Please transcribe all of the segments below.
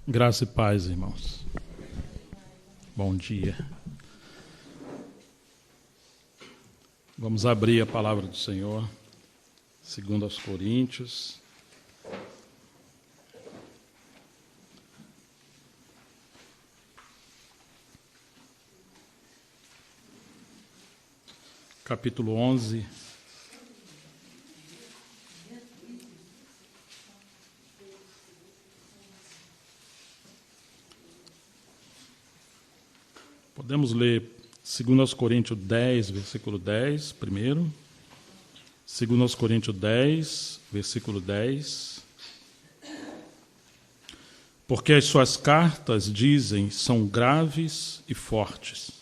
Graça e paz, irmãos. Bom dia. Vamos abrir a palavra do Senhor, segundo aos Coríntios. Capítulo 11. Podemos ler 2 Coríntios 10, versículo 10, primeiro. 2 Coríntios 10, versículo 10. Porque as suas cartas, dizem, são graves e fortes,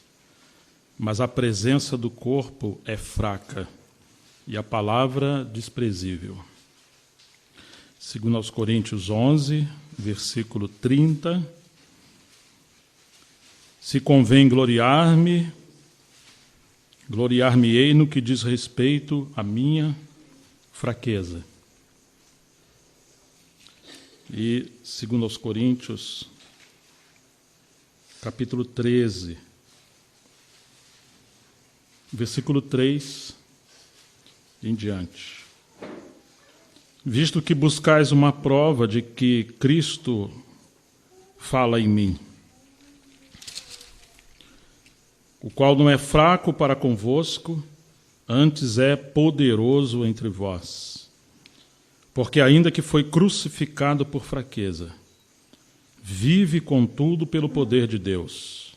mas a presença do corpo é fraca e a palavra desprezível. 2 Coríntios 11, versículo 30. Se convém gloriar-me, gloriar-me-ei no que diz respeito à minha fraqueza. E 2 Coríntios, capítulo 13, versículo 3 em diante. Visto que buscais uma prova de que Cristo fala em mim, o qual não é fraco para convosco, antes é poderoso entre vós. Porque ainda que foi crucificado por fraqueza, vive contudo pelo poder de Deus.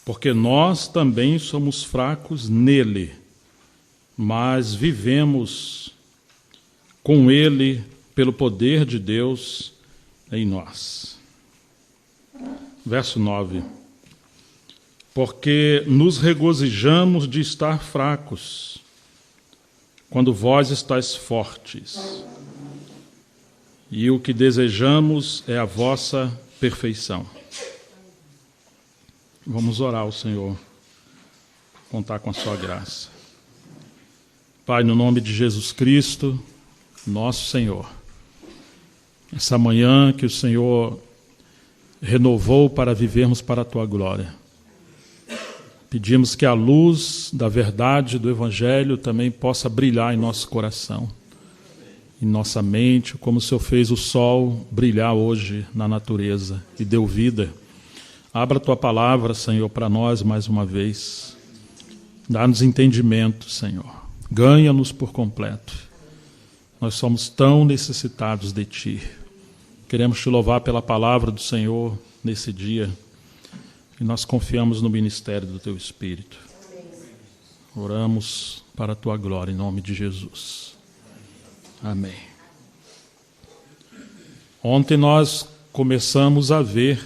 Porque nós também somos fracos nele, mas vivemos com ele pelo poder de Deus em nós. Verso 9. Porque nos regozijamos de estar fracos, quando vós estáis fortes. E o que desejamos é a vossa perfeição. Vamos orar ao Senhor, contar com a sua graça. Pai, no nome de Jesus Cristo, nosso Senhor, essa manhã que o Senhor renovou para vivermos para a tua glória, pedimos que a luz da verdade do Evangelho também possa brilhar em nosso coração, em nossa mente, como o Senhor fez o sol brilhar hoje na natureza e deu vida. Abra a tua palavra, Senhor, para nós mais uma vez. Dá-nos entendimento, Senhor. Ganha-nos por completo. Nós somos tão necessitados de Ti. Queremos Te louvar pela palavra do Senhor nesse dia. E nós confiamos no ministério do Teu Espírito. Oramos para a Tua glória, em nome de Jesus. Amém. Ontem nós começamos a ver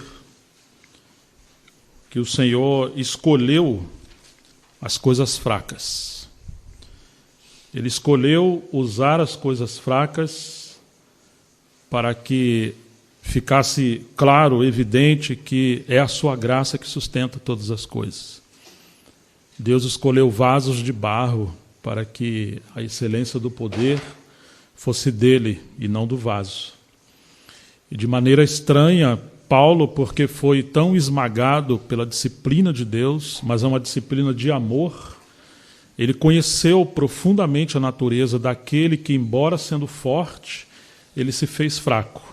que o Senhor escolheu as coisas fracas. Ele escolheu usar as coisas fracas para que ficasse claro, evidente, que é a sua graça que sustenta todas as coisas. Deus escolheu vasos de barro para que a excelência do poder fosse dele e não do vaso. E de maneira estranha, Paulo, porque foi tão esmagado pela disciplina de Deus, mas é uma disciplina de amor, ele conheceu profundamente a natureza daquele que, embora sendo forte, ele se fez fraco.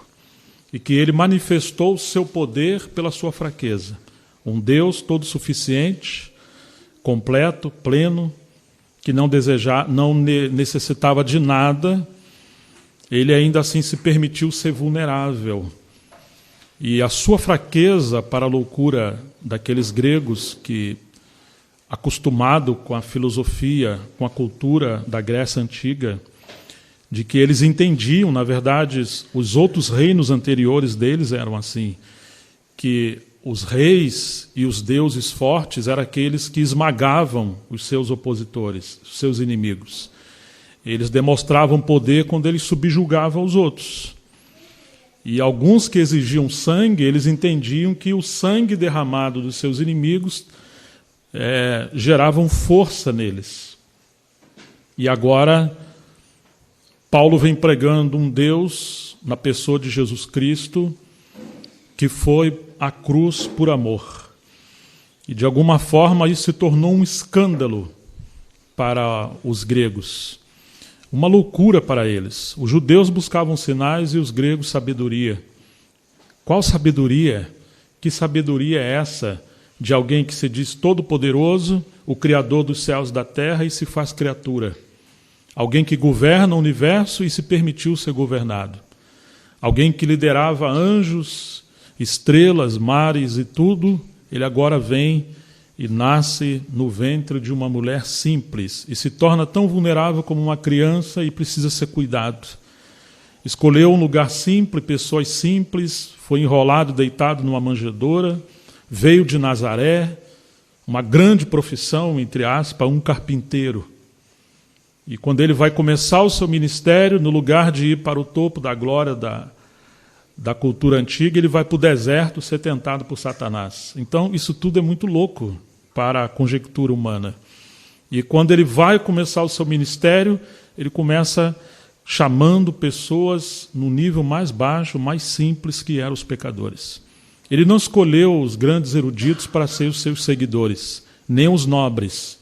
E que ele manifestou o seu poder pela sua fraqueza. Um Deus todo suficiente, completo, pleno, que não necessitava de nada, ele ainda assim se permitiu ser vulnerável. E a sua fraqueza, para a loucura daqueles gregos que, acostumado com a filosofia, com a cultura da Grécia Antiga, de que eles entendiam, na verdade, os outros reinos anteriores deles eram assim, que os reis e os deuses fortes eram aqueles que esmagavam os seus opositores, os seus inimigos. Eles demonstravam poder quando eles subjugavam os outros. E alguns que exigiam sangue, eles entendiam que o sangue derramado dos seus inimigos geravam força neles. E agora Paulo vem pregando um Deus, na pessoa de Jesus Cristo, que foi a cruz por amor. E de alguma forma isso se tornou um escândalo para os gregos. Uma loucura para eles. Os judeus buscavam sinais e os gregos sabedoria. Qual sabedoria? Que sabedoria é essa de alguém que se diz todo-poderoso, o Criador dos céus e da terra e se faz criatura? Alguém que governa o universo e se permitiu ser governado. Alguém que liderava anjos, estrelas, mares e tudo, ele agora vem e nasce no ventre de uma mulher simples e se torna tão vulnerável como uma criança e precisa ser cuidado. Escolheu um lugar simples, pessoas simples, foi enrolado, deitado numa manjedoura, veio de Nazaré, uma grande profissão, entre aspas, um carpinteiro. E quando ele vai começar o seu ministério, no lugar de ir para o topo da glória da cultura antiga, ele vai para o deserto ser tentado por Satanás. Então, isso tudo é muito louco para a conjectura humana. E quando ele vai começar o seu ministério, ele começa chamando pessoas no nível mais baixo, mais simples, que eram os pecadores. Ele não escolheu os grandes eruditos para ser os seus seguidores, nem os nobres.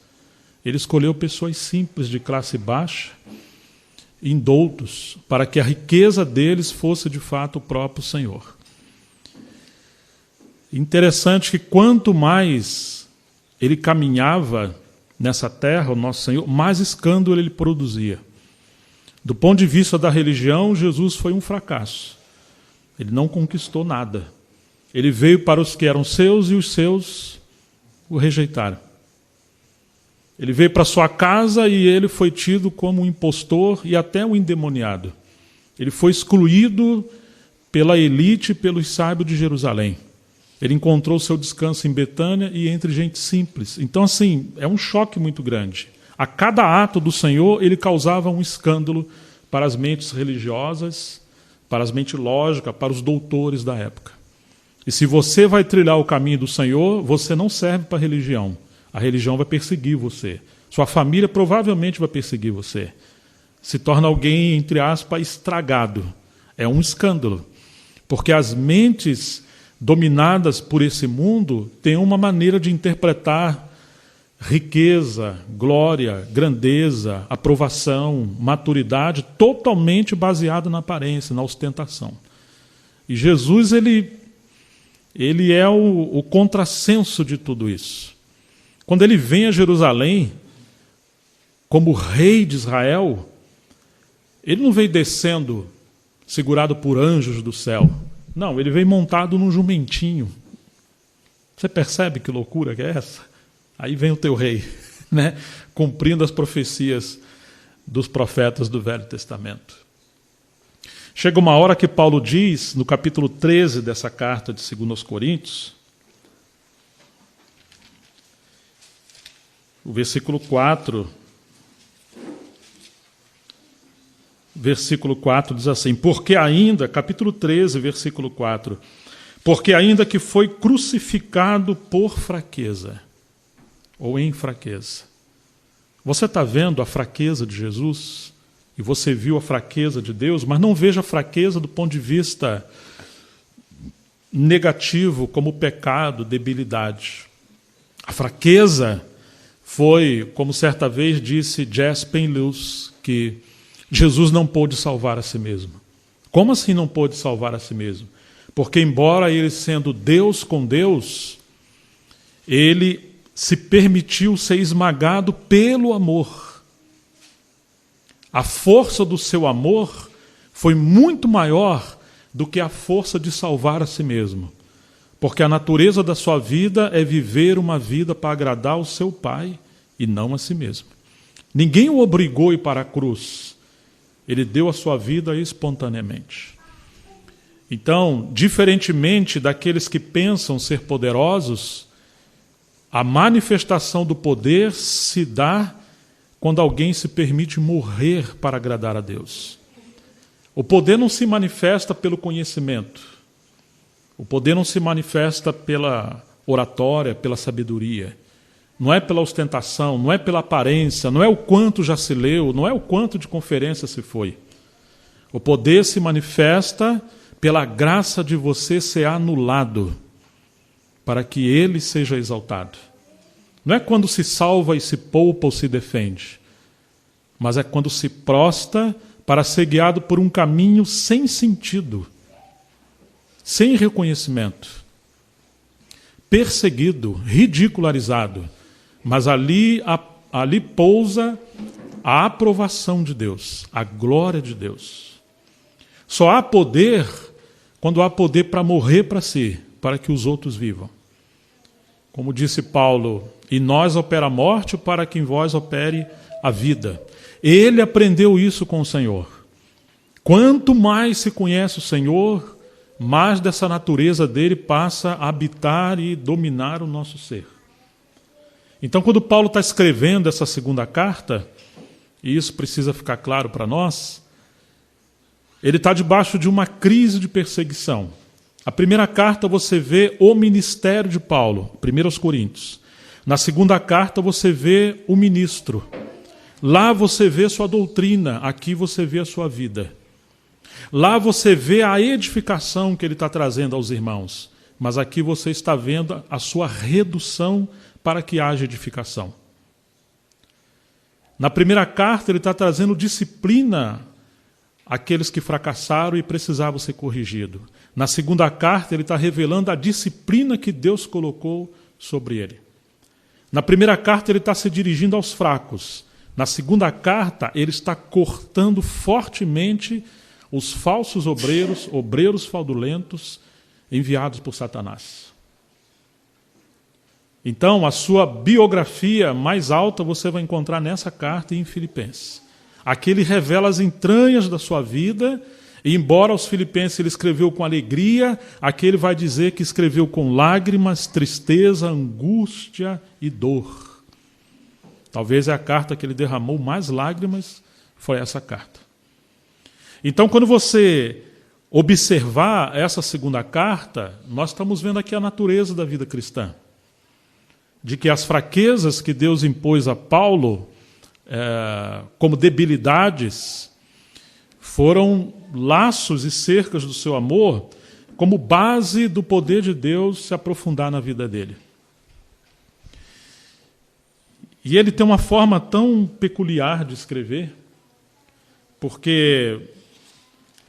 Ele escolheu pessoas simples, de classe baixa, indoutos, para que a riqueza deles fosse de fato o próprio Senhor. Interessante que quanto mais ele caminhava nessa terra, o nosso Senhor, mais escândalo ele produzia. Do ponto de vista da religião, Jesus foi um fracasso. Ele não conquistou nada. Ele veio para os que eram seus e os seus o rejeitaram. Ele veio para sua casa e ele foi tido como um impostor e até um endemoniado. Ele foi excluído pela elite e pelos sábios de Jerusalém. Ele encontrou seu descanso em Betânia e entre gente simples. Então, assim, é um choque muito grande. A cada ato do Senhor, ele causava um escândalo para as mentes religiosas, para as mentes lógicas, para os doutores da época. E se você vai trilhar o caminho do Senhor, você não serve para a religião. A religião vai perseguir você. Sua família provavelmente vai perseguir você. Se torna alguém, entre aspas, estragado. É um escândalo. Porque as mentes dominadas por esse mundo têm uma maneira de interpretar riqueza, glória, grandeza, aprovação, maturidade, totalmente baseada na aparência, na ostentação. E Jesus, ele é o contrassenso de tudo isso. Quando ele vem a Jerusalém, como rei de Israel, ele não veio descendo, segurado por anjos do céu. Não, ele veio montado num jumentinho. Você percebe que loucura que é essa? Aí vem o teu rei, né? Cumprindo as profecias dos profetas do Velho Testamento. Chega uma hora que Paulo diz, no capítulo 13 dessa carta de 2 aos Coríntios, o versículo 4 diz assim: porque ainda, capítulo 13, versículo 4, porque ainda que foi crucificado por fraqueza, ou em fraqueza. Você está vendo a fraqueza de Jesus? E você viu a fraqueza de Deus, mas não veja a fraqueza do ponto de vista negativo, como pecado, debilidade. A fraqueza foi, como certa vez disse J.S. Penrose, que Jesus não pôde salvar a si mesmo. Como assim não pôde salvar a si mesmo? Porque embora ele sendo Deus com Deus, ele se permitiu ser esmagado pelo amor. A força do seu amor foi muito maior do que a força de salvar a si mesmo. Porque a natureza da sua vida é viver uma vida para agradar o seu Pai e não a si mesmo. Ninguém o obrigou a ir para a cruz. Ele deu a sua vida espontaneamente. Então, diferentemente daqueles que pensam ser poderosos, a manifestação do poder se dá quando alguém se permite morrer para agradar a Deus. O poder não se manifesta pelo conhecimento. O poder não se manifesta pela oratória, pela sabedoria. Não é pela ostentação, não é pela aparência, não é o quanto já se leu, não é o quanto de conferência se foi. O poder se manifesta pela graça de você ser anulado, para que ele seja exaltado. Não é quando se salva e se poupa ou se defende, mas é quando se prostra para ser guiado por um caminho sem sentido, sem reconhecimento, perseguido, ridicularizado, mas ali pousa a aprovação de Deus, a glória de Deus. Só há poder quando há poder para morrer para si, para que os outros vivam. Como disse Paulo, em nós opera a morte para que em vós opere a vida. Ele aprendeu isso com o Senhor. Quanto mais se conhece o Senhor, mais dessa natureza dele passa a habitar e dominar o nosso ser. Então, quando Paulo está escrevendo essa segunda carta, e isso precisa ficar claro para nós, ele está debaixo de uma crise de perseguição. A primeira carta você vê o ministério de Paulo, 1 Coríntios. Na segunda carta você vê o ministro. Lá você vê sua doutrina, aqui você vê a sua vida. Lá você vê a edificação que ele está trazendo aos irmãos, mas aqui você está vendo a sua redução para que haja edificação. Na primeira carta ele está trazendo disciplina àqueles que fracassaram e precisavam ser corrigidos. Na segunda carta ele está revelando a disciplina que Deus colocou sobre ele. Na primeira carta ele está se dirigindo aos fracos. Na segunda carta ele está cortando fortemente os falsos obreiros fraudulentos enviados por Satanás. Então, a sua biografia mais alta você vai encontrar nessa carta e em Filipenses. Aqui ele revela as entranhas da sua vida, e embora aos Filipenses ele escreveu com alegria, aqui ele vai dizer que escreveu com lágrimas, tristeza, angústia e dor. Talvez é a carta que ele derramou mais lágrimas, foi essa carta. Então, quando você observar essa segunda carta, nós estamos vendo aqui a natureza da vida cristã. De que as fraquezas que Deus impôs a Paulo como debilidades foram laços e cercas do seu amor como base do poder de Deus se aprofundar na vida dele. E ele tem uma forma tão peculiar de escrever, porque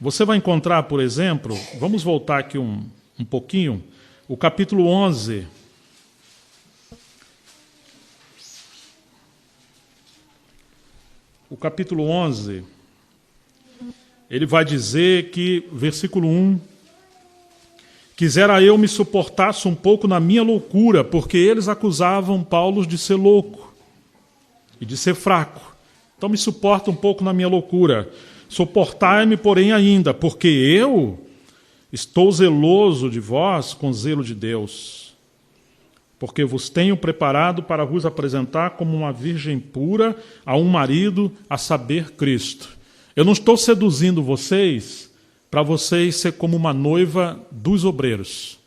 você vai encontrar, por exemplo, vamos voltar aqui um pouquinho, o capítulo 11. O capítulo 11, ele vai dizer que, versículo 1, quisera eu me suportasse um pouco na minha loucura, porque eles acusavam Paulo de ser louco e de ser fraco. Então me suporta um pouco na minha loucura. Suportai-me, porém, ainda, porque eu estou zeloso de vós com zelo de Deus. Porque vos tenho preparado para vos apresentar como uma virgem pura a um marido, a saber, Cristo. Eu não estou seduzindo vocês para vocês ser como uma noiva dos obreiros.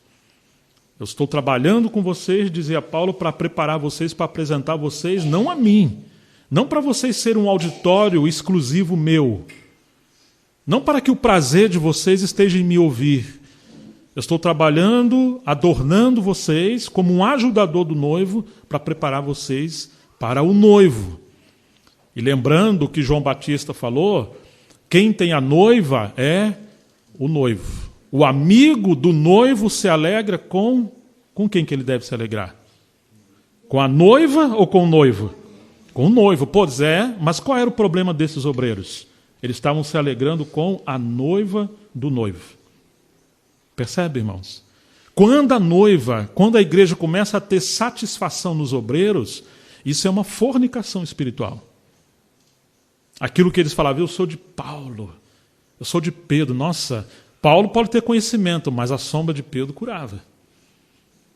Eu estou trabalhando com vocês, dizia Paulo, para preparar vocês, para apresentar vocês, não a mim, não para vocês serem um auditório exclusivo meu, não para que o prazer de vocês esteja em me ouvir. Eu estou trabalhando, adornando vocês como um ajudador do noivo para preparar vocês para o noivo. E lembrando o que João Batista falou, quem tem a noiva é o noivo. O amigo do noivo se alegra com quem que ele deve se alegrar? Com a noiva ou com o noivo? Com o noivo. Pois é, mas qual era o problema desses obreiros? Eles estavam se alegrando com a noiva do noivo. Percebe, irmãos? Quando a igreja começa a ter satisfação nos obreiros, isso é uma fornicação espiritual. Aquilo que eles falavam, eu sou de Paulo, eu sou de Pedro. Nossa, Paulo pode ter conhecimento, mas a sombra de Pedro curava.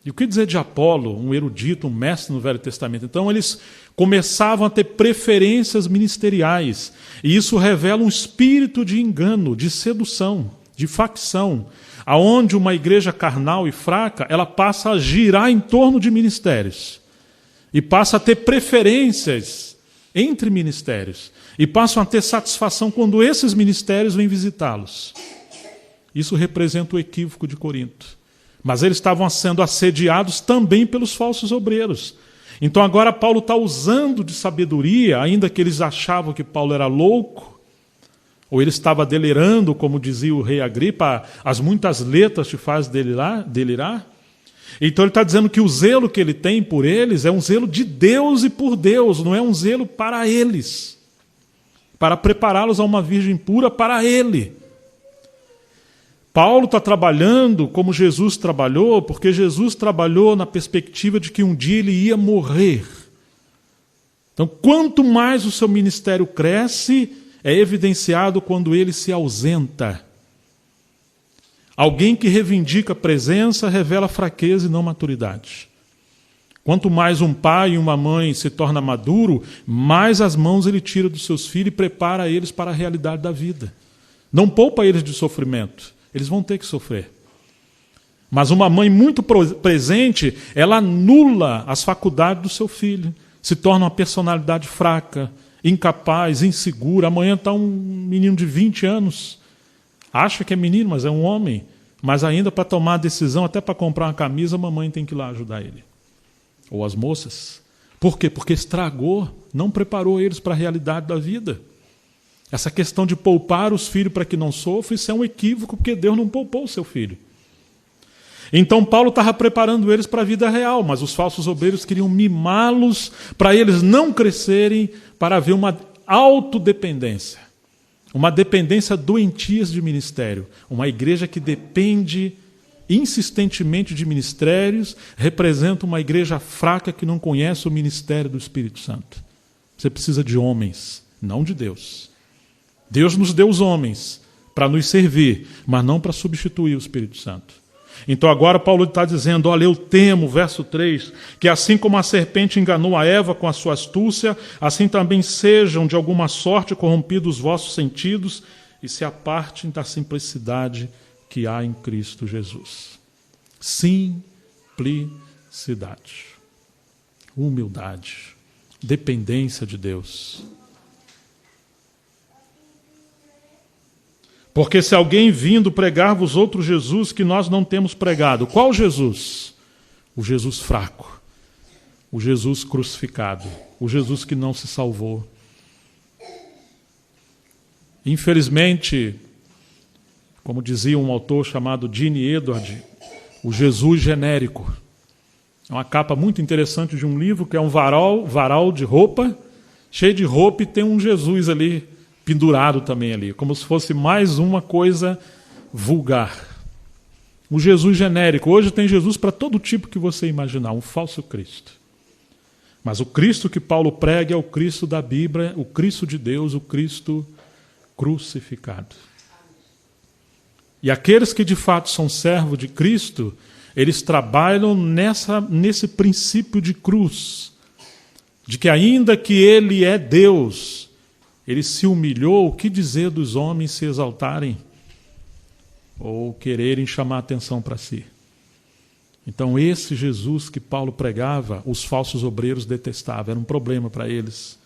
E o que dizer de Apolo, um erudito, um mestre no Velho Testamento? Então eles começavam a ter preferências ministeriais. E isso revela um espírito de engano, de sedução, de facção, aonde uma igreja carnal e fraca, ela passa a girar em torno de ministérios. E passa a ter preferências entre ministérios. E passam a ter satisfação quando esses ministérios vêm visitá-los. Isso representa o equívoco de Corinto. Mas eles estavam sendo assediados também pelos falsos obreiros. Então agora Paulo está usando de sabedoria, ainda que eles achavam que Paulo era louco, ou ele estava delirando, como dizia o rei Agripa, as muitas letras te fazem delirar. Então ele está dizendo que o zelo que ele tem por eles é um zelo de Deus e por Deus, não é um zelo para eles, para prepará-los a uma virgem pura para ele. Paulo está trabalhando como Jesus trabalhou, porque Jesus trabalhou na perspectiva de que um dia ele ia morrer. Então, quanto mais o seu ministério cresce, é evidenciado quando ele se ausenta. Alguém que reivindica a presença revela fraqueza e não maturidade. Quanto mais um pai e uma mãe se torna maduro, mais as mãos ele tira dos seus filhos e prepara eles para a realidade da vida. Não poupa eles de sofrimento. Eles vão ter que sofrer. Mas uma mãe muito presente, ela anula as faculdades do seu filho. Se torna uma personalidade fraca, incapaz, insegura. Amanhã está um menino de 20 anos. Acha que é menino, mas é um homem. Mas ainda para tomar a decisão, até para comprar uma camisa, a mamãe tem que ir lá ajudar ele. Ou as moças. Por quê? Porque estragou, não preparou eles para a realidade da vida. Essa questão de poupar os filhos para que não sofram, isso é um equívoco, porque Deus não poupou o seu filho. Então Paulo estava preparando eles para a vida real, mas os falsos obreiros queriam mimá-los para eles não crescerem, para haver uma autodependência. Uma dependência doentia de ministério. Uma igreja que depende insistentemente de ministérios representa uma igreja fraca que não conhece o ministério do Espírito Santo. Você precisa de homens, não de Deus. Deus nos deu os homens para nos servir, mas não para substituir o Espírito Santo. Então agora Paulo está dizendo, olha, eu temo, verso 3, que assim como a serpente enganou a Eva com a sua astúcia, assim também sejam de alguma sorte corrompidos os vossos sentidos e se apartem da simplicidade que há em Cristo Jesus. Simplicidade, humildade, dependência de Deus. Porque se alguém vindo pregar-vos outro Jesus que nós não temos pregado, qual Jesus? O Jesus fraco, o Jesus crucificado, o Jesus que não se salvou. Infelizmente, como dizia um autor chamado Gene Edward, o Jesus genérico. É uma capa muito interessante de um livro que é um varal de roupa, cheio de roupa e tem um Jesus ali, pendurado também ali, como se fosse mais uma coisa vulgar. O Jesus genérico. Hoje tem Jesus para todo tipo que você imaginar, um falso Cristo. Mas o Cristo que Paulo prega é o Cristo da Bíblia, o Cristo de Deus, o Cristo crucificado. E aqueles que de fato são servos de Cristo, eles trabalham nesse princípio de cruz, de que ainda que Ele é Deus, Ele se humilhou, o que dizer dos homens se exaltarem ou quererem chamar atenção para si? Então esse Jesus que Paulo pregava, os falsos obreiros detestavam, era um problema para eles.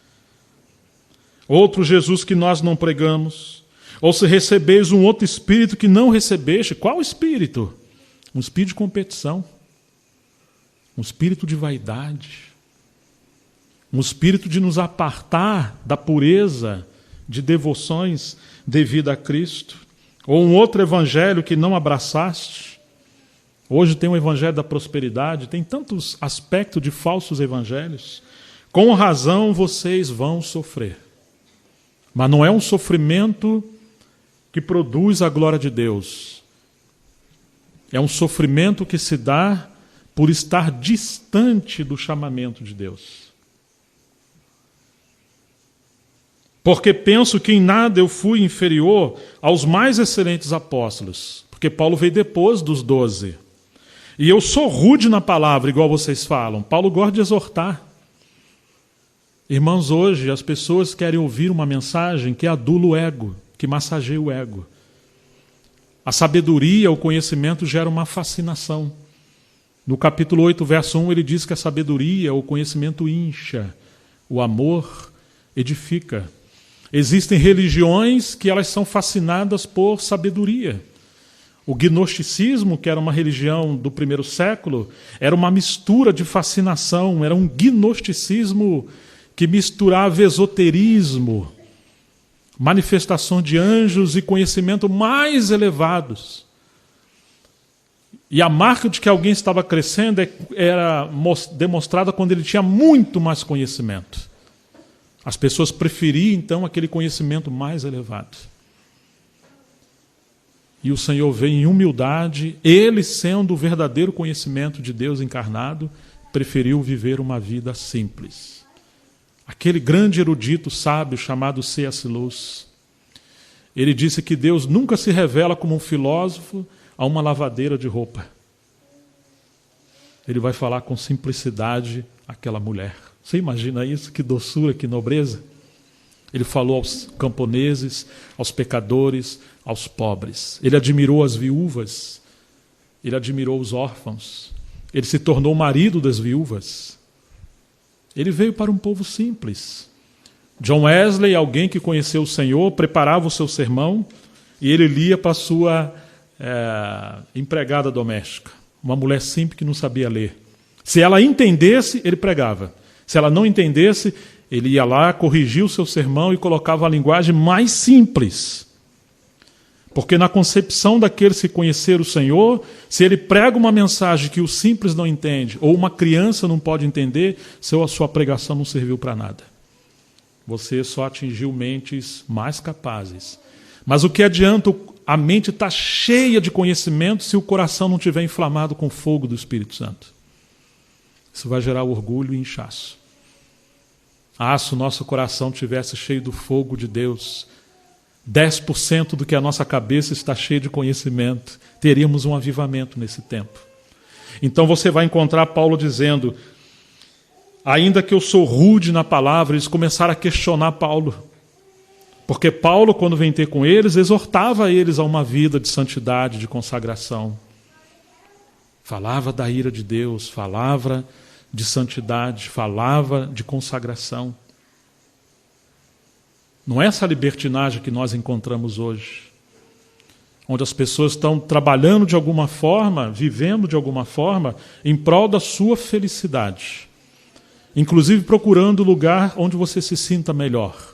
Outro Jesus que nós não pregamos, ou se recebeis um outro espírito que não recebeste, qual espírito? Um espírito de competição, um espírito de vaidade, um espírito de nos apartar da pureza de devoções devidas a Cristo, ou um outro evangelho que não abraçaste. Hoje tem um evangelho da prosperidade, tem tantos aspectos de falsos evangelhos. Com razão vocês vão sofrer. Mas não é um sofrimento que produz a glória de Deus. É um sofrimento que se dá por estar distante do chamamento de Deus. Porque penso que em nada eu fui inferior aos mais excelentes apóstolos. Porque Paulo veio depois dos 12. E eu sou rude na palavra, igual vocês falam. Paulo gosta de exortar. Irmãos, hoje as pessoas querem ouvir uma mensagem que adula o ego, que massageia o ego. A sabedoria, o conhecimento gera uma fascinação. No capítulo 8, verso 1, ele diz que a sabedoria, o conhecimento incha, o amor edifica. Existem religiões que elas são fascinadas por sabedoria. O gnosticismo, que era uma religião do primeiro século, era uma mistura de fascinação, era um gnosticismo que misturava esoterismo, manifestação de anjos e conhecimento mais elevados. E a marca de que alguém estava crescendo era demonstrada quando ele tinha muito mais conhecimento. As pessoas preferiam, então, aquele conhecimento mais elevado. E o Senhor veio em humildade, ele, sendo o verdadeiro conhecimento de Deus encarnado, preferiu viver uma vida simples. Aquele grande erudito sábio chamado C.S. Lewis, ele disse que Deus nunca se revela como um filósofo a uma lavadeira de roupa. Ele vai falar com simplicidade àquela mulher. Você imagina isso? Que doçura, que nobreza. Ele falou aos camponeses, aos pecadores, aos pobres. Ele admirou as viúvas, ele admirou os órfãos. Ele se tornou marido das viúvas. Ele veio para um povo simples. John Wesley, alguém que conheceu o Senhor, preparava o seu sermão e ele lia para a sua empregada doméstica, uma mulher simples que não sabia ler. Se ela entendesse, ele pregava. Se ela não entendesse, ele ia lá, corrigia o seu sermão e colocava a linguagem mais simples. Porque na concepção daqueles que conheceram o Senhor, se ele prega uma mensagem que o simples não entende, ou uma criança não pode entender, a sua pregação não serviu para nada. Você só atingiu mentes mais capazes. Mas o que adianta a mente estar cheia de conhecimento se o coração não estiver inflamado com o fogo do Espírito Santo? Isso vai gerar orgulho e inchaço. Se o nosso coração tivesse cheio do fogo de Deus, 10% do que a nossa cabeça está cheia de conhecimento, teríamos um avivamento nesse tempo. Então você vai encontrar Paulo dizendo, ainda que eu sou rude na palavra, eles começaram a questionar Paulo. Porque Paulo, quando vem ter com eles, exortava eles a uma vida de santidade, de consagração. Falava da ira de Deus, falava de santidade, falava de consagração. Não é essa libertinagem que nós encontramos hoje, onde as pessoas estão trabalhando de alguma forma, vivendo de alguma forma, em prol da sua felicidade. Inclusive procurando o lugar onde você se sinta melhor.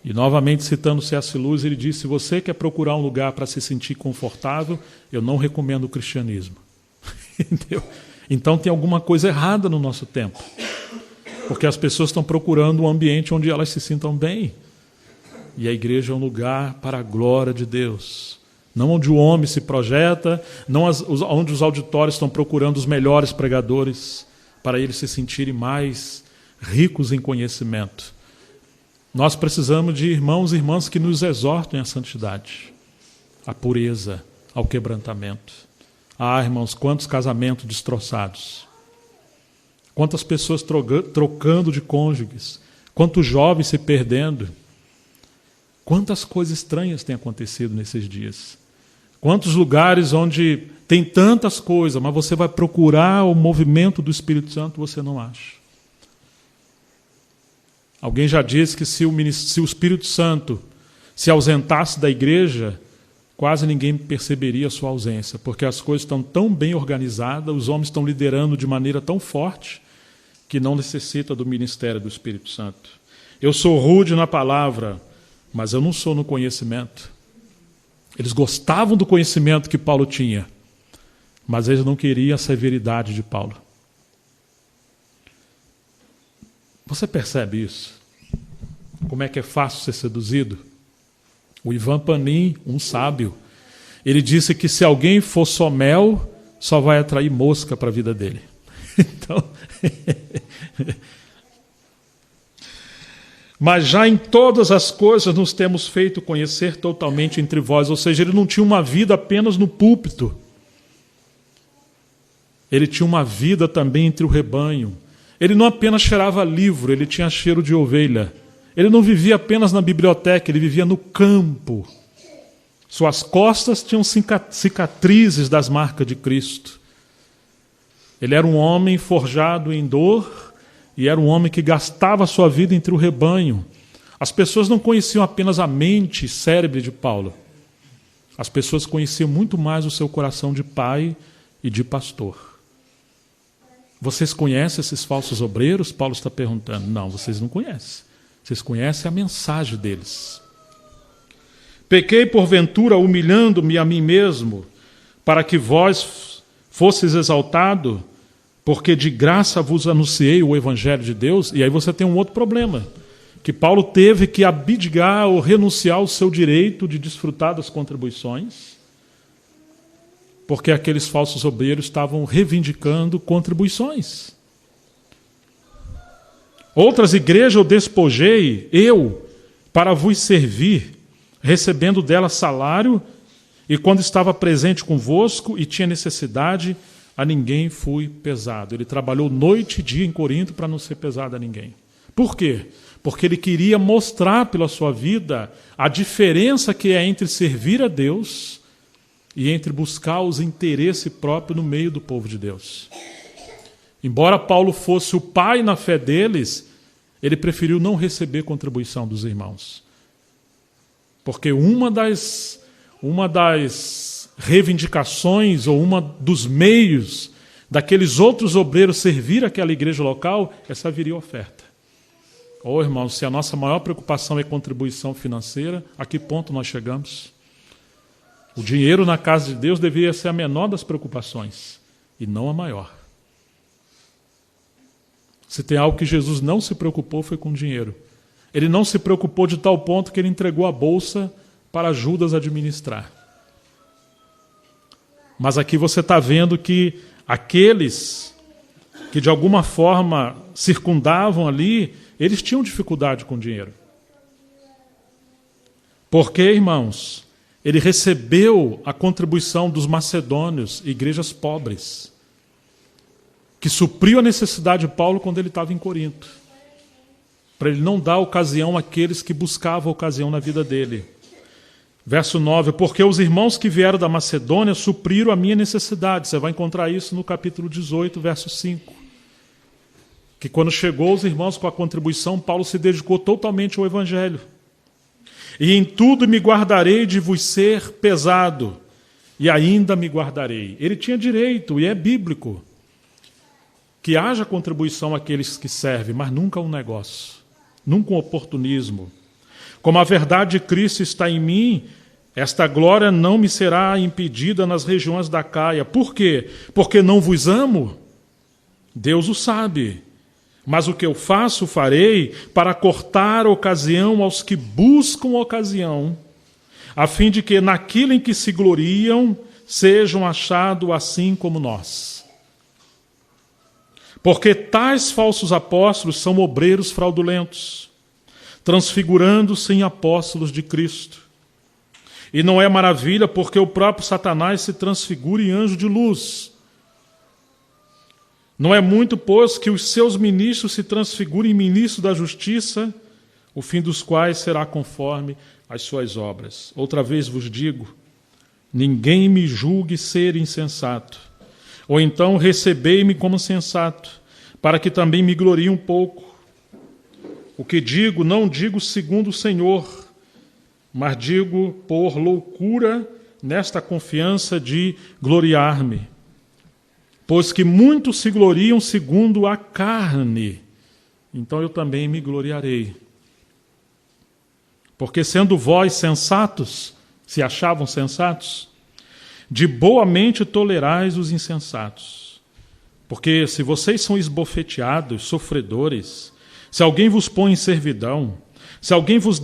E novamente citando C.S. Lewis, ele disse, se você quer procurar um lugar para se sentir confortável, eu não recomendo o cristianismo. Entendeu? Então tem alguma coisa errada no nosso tempo. Porque as pessoas estão procurando um ambiente onde elas se sintam bem. E a igreja é um lugar para a glória de Deus. Não onde o homem se projeta, não onde os auditórios estão procurando os melhores pregadores, para eles se sentirem mais ricos em conhecimento. Nós precisamos de irmãos e irmãs que nos exortem à santidade, à pureza, ao quebrantamento. Irmãos, quantos casamentos destroçados. Quantas pessoas trocando de cônjuges. Quantos jovens se perdendo. Quantas coisas estranhas têm acontecido nesses dias. Quantos lugares onde tem tantas coisas, mas você vai procurar o movimento do Espírito Santo, você não acha. Alguém já disse que se o Espírito Santo se ausentasse da igreja, quase ninguém perceberia a sua ausência, porque as coisas estão tão bem organizadas, os homens estão liderando de maneira tão forte, que não necessita do ministério do Espírito Santo. Eu sou rude na palavra, mas eu não sou no conhecimento. Eles gostavam do conhecimento que Paulo tinha, mas eles não queriam a severidade de Paulo. Você percebe isso? Como é que é fácil ser seduzido? O Ivan Panin, um sábio, ele disse que se alguém for só mel, só vai atrair mosca para a vida dele. Então, mas já em todas as coisas nos temos feito conhecer totalmente entre vós. Ou seja, ele não tinha uma vida apenas no púlpito. Ele tinha uma vida também entre o rebanho. Ele não apenas cheirava livro, ele tinha cheiro de ovelha. Ele não vivia apenas na biblioteca, ele vivia no campo. Suas costas tinham cicatrizes das marcas de Cristo. Ele era um homem forjado em dor e era um homem que gastava a sua vida entre o rebanho. As pessoas não conheciam apenas a mente e cérebro de Paulo. As pessoas conheciam muito mais o seu coração de pai e de pastor. Vocês conhecem esses falsos obreiros? Paulo está perguntando. Não, vocês não conhecem. Vocês conhecem a mensagem deles. Pequei porventura humilhando-me a mim mesmo, para que vós fosseis exaltado, porque de graça vos anunciei o evangelho de Deus. E aí você tem um outro problema, que Paulo teve que abdicar ou renunciar ao seu direito de desfrutar das contribuições, porque aqueles falsos obreiros estavam reivindicando contribuições. Outras igrejas eu despojei, para vos servir, recebendo delas salário, e quando estava presente convosco e tinha necessidade, a ninguém fui pesado. Ele trabalhou noite e dia em Corinto para não ser pesado a ninguém. Por quê? Porque ele queria mostrar pela sua vida a diferença que é entre servir a Deus e entre buscar os interesses próprios no meio do povo de Deus. Embora Paulo fosse o pai na fé deles, ele preferiu não receber contribuição dos irmãos. Porque uma das reivindicações ou dos meios daqueles outros obreiros servir aquela igreja local é servir a oferta. Irmãos, se a nossa maior preocupação é contribuição financeira, a que ponto nós chegamos? O dinheiro na casa de Deus deveria ser a menor das preocupações e não a maior. Se tem algo que Jesus não se preocupou foi com dinheiro. Ele não se preocupou de tal ponto que ele entregou a bolsa para Judas administrar. Mas aqui você está vendo que aqueles que de alguma forma circundavam ali, eles tinham dificuldade com dinheiro. Porque, irmãos, ele recebeu a contribuição dos macedônios, igrejas pobres, que supriu a necessidade de Paulo quando ele estava em Corinto, para ele não dar ocasião àqueles que buscavam ocasião na vida dele. Verso 9, porque os irmãos que vieram da Macedônia supriram a minha necessidade. Você vai encontrar isso no capítulo 18, verso 5. Que quando chegou os irmãos com a contribuição, Paulo se dedicou totalmente ao Evangelho. E em tudo me guardarei de vos ser pesado, e ainda me guardarei. Ele tinha direito, e é bíblico, que haja contribuição àqueles que servem, mas nunca um negócio, nunca um oportunismo. Como a verdade de Cristo está em mim, esta glória não me será impedida nas regiões da Caia. Por quê? Porque não vos amo? Deus o sabe. Mas o que eu faço, farei para cortar ocasião aos que buscam ocasião, a fim de que naquilo em que se gloriam sejam achados assim como nós. Porque tais falsos apóstolos são obreiros fraudulentos, transfigurando-se em apóstolos de Cristo. E não é maravilha, porque o próprio Satanás se transfigura em anjo de luz. Não é muito, pois, que os seus ministros se transfigurem em ministros da justiça, o fim dos quais será conforme as suas obras. Outra vez vos digo, ninguém me julgue ser insensato, ou então recebei-me como sensato, para que também me glorie um pouco. O que digo, não digo segundo o Senhor, mas digo por loucura nesta confiança de gloriar-me. Pois que muitos se gloriam segundo a carne, então eu também me gloriarei. Porque sendo vós sensatos, se achavam sensatos, de boa mente tolerais os insensatos. Porque se vocês são esbofeteados, sofredores, se alguém vos põe em servidão, se alguém vos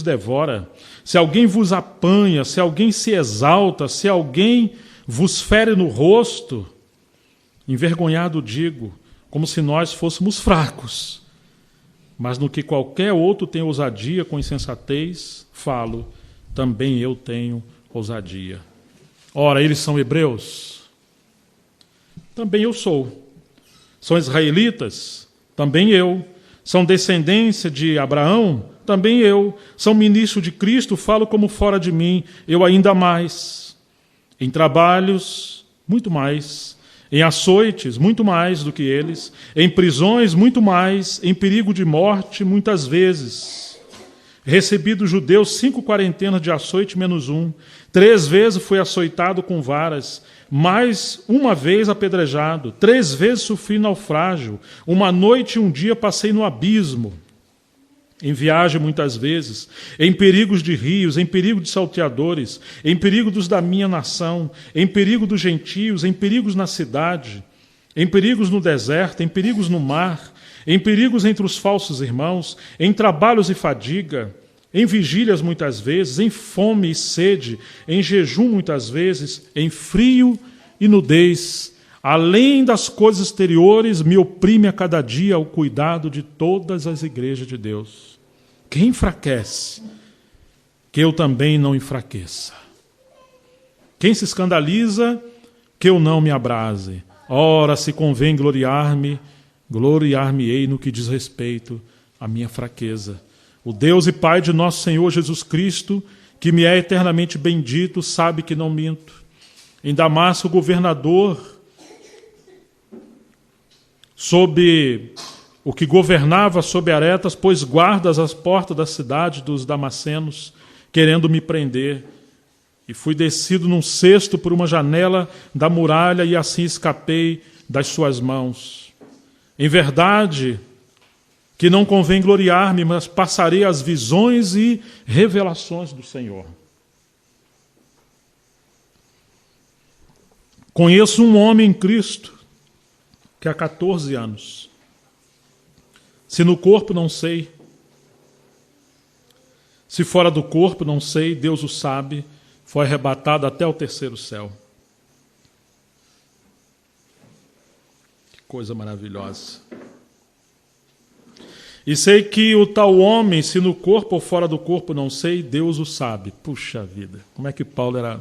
devora, se alguém vos apanha, se alguém se exalta, se alguém vos fere no rosto, envergonhado digo, como se nós fôssemos fracos. Mas no que qualquer outro tem ousadia com insensatez, falo, também eu tenho ousadia. Ora, eles são hebreus? Também eu sou. São israelitas? Também eu. São descendência de Abraão? Também eu. São ministros de Cristo? Falo como fora de mim, eu ainda mais. Em trabalhos, muito mais. Em açoites, muito mais do que eles. Em prisões, muito mais. Em perigo de morte, muitas vezes. Recebi dos judeus 5 quarentenas de açoite menos 1. 3 vezes fui açoitado com varas, mais uma vez apedrejado. 3 vezes sofri naufrágio. Uma noite e um dia passei no abismo. Em viagem muitas vezes, em perigos de rios, em perigo de salteadores, em perigo dos da minha nação, em perigo dos gentios, em perigos na cidade, em perigos no deserto, em perigos no mar, em perigos entre os falsos irmãos, em trabalhos e fadiga, em vigílias muitas vezes, em fome e sede, em jejum muitas vezes, em frio e nudez. Além das coisas exteriores, me oprime a cada dia o cuidado de todas as igrejas de Deus. Quem enfraquece, que eu também não enfraqueça. Quem se escandaliza, que eu não me abrase. Ora, se convém gloriar-me, gloriar-me-ei no que diz respeito à minha fraqueza. O Deus e Pai de nosso Senhor Jesus Cristo, que me é eternamente bendito, sabe que não minto. Em Damasco, o governador, sob o que governava sobre Aretas, pôs guardas às portas da cidade dos damascenos, querendo me prender. E fui descido num cesto por uma janela da muralha e assim escapei das suas mãos. Em verdade, que não convém gloriar-me, mas passarei as visões e revelações do Senhor. Conheço um homem em Cristo que há 14 anos. Se no corpo, não sei. Se fora do corpo, não sei, Deus o sabe, foi arrebatado até o 3º céu. Que coisa maravilhosa. E sei que o tal homem, se no corpo ou fora do corpo, não sei, Deus o sabe. Puxa vida, como é que Paulo era,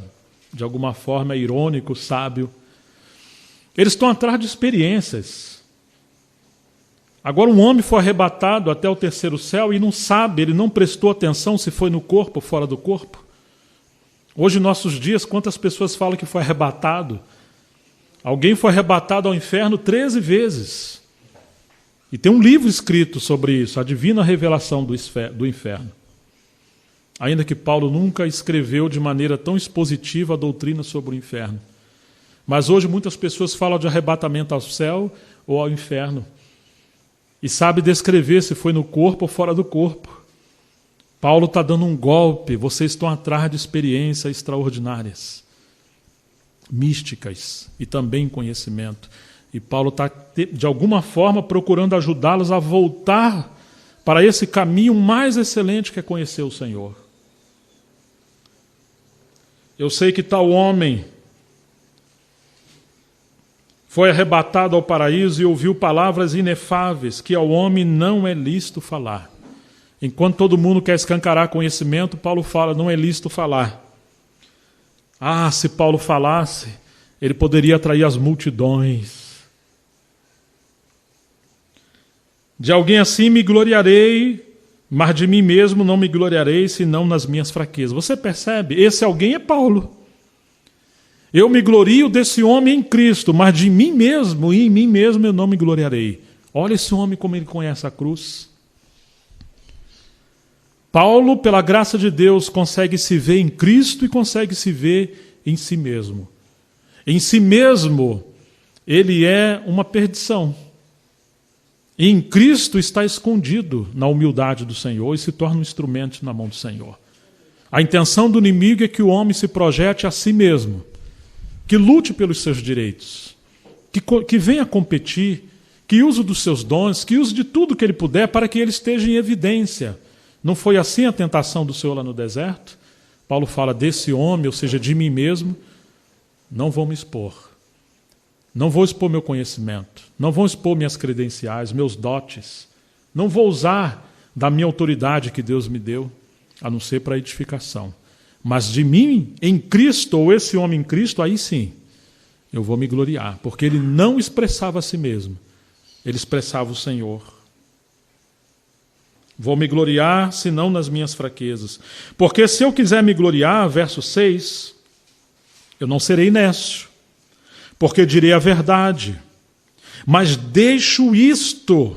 de alguma forma, irônico, sábio. Eles estão atrás de experiências. Agora um homem foi arrebatado até o 3º céu e não sabe, ele não prestou atenção se foi no corpo ou fora do corpo. Hoje, em nossos dias, quantas pessoas falam que foi arrebatado? Alguém foi arrebatado ao inferno 13 vezes. E tem um livro escrito sobre isso, a divina revelação do inferno. Ainda que Paulo nunca escreveu de maneira tão expositiva a doutrina sobre o inferno. Mas hoje muitas pessoas falam de arrebatamento ao céu ou ao inferno. E sabe descrever se foi no corpo ou fora do corpo. Paulo está dando um golpe, vocês estão atrás de experiências extraordinárias, místicas e também conhecimento. E Paulo está, de alguma forma, procurando ajudá-los a voltar para esse caminho mais excelente que é conhecer o Senhor. Eu sei que tal homem foi arrebatado ao paraíso e ouviu palavras inefáveis que ao homem não é lícito falar. Enquanto todo mundo quer escancarar conhecimento, Paulo fala, não é lícito falar. Ah, se Paulo falasse, ele poderia atrair as multidões. De alguém assim me gloriarei, mas de mim mesmo não me gloriarei, senão nas minhas fraquezas. Você percebe? Esse alguém é Paulo. Eu me glorio desse homem em Cristo, mas de mim mesmo, e em mim mesmo eu não me gloriarei. Olha esse homem como ele conhece a cruz. Paulo, pela graça de Deus, consegue se ver em Cristo e consegue se ver em si mesmo. Em si mesmo, ele é uma perdição. E em Cristo está escondido na humildade do Senhor e se torna um instrumento na mão do Senhor. A intenção do inimigo é que o homem se projete a si mesmo, que lute pelos seus direitos, que venha competir, que use dos seus dons, que use de tudo que ele puder para que ele esteja em evidência. Não foi assim a tentação do Senhor lá no deserto? Paulo fala desse homem, ou seja, de mim mesmo, não vou me expor. Não vou expor meu conhecimento, não vou expor minhas credenciais, meus dotes. Não vou usar da minha autoridade que Deus me deu, a não ser para edificação. Mas de mim, em Cristo, ou esse homem em Cristo, aí sim, eu vou me gloriar. Porque ele não expressava a si mesmo, ele expressava o Senhor. Vou me gloriar, senão nas minhas fraquezas. Porque se eu quiser me gloriar, verso 6, eu não serei nécio, porque direi a verdade. Mas deixo isto,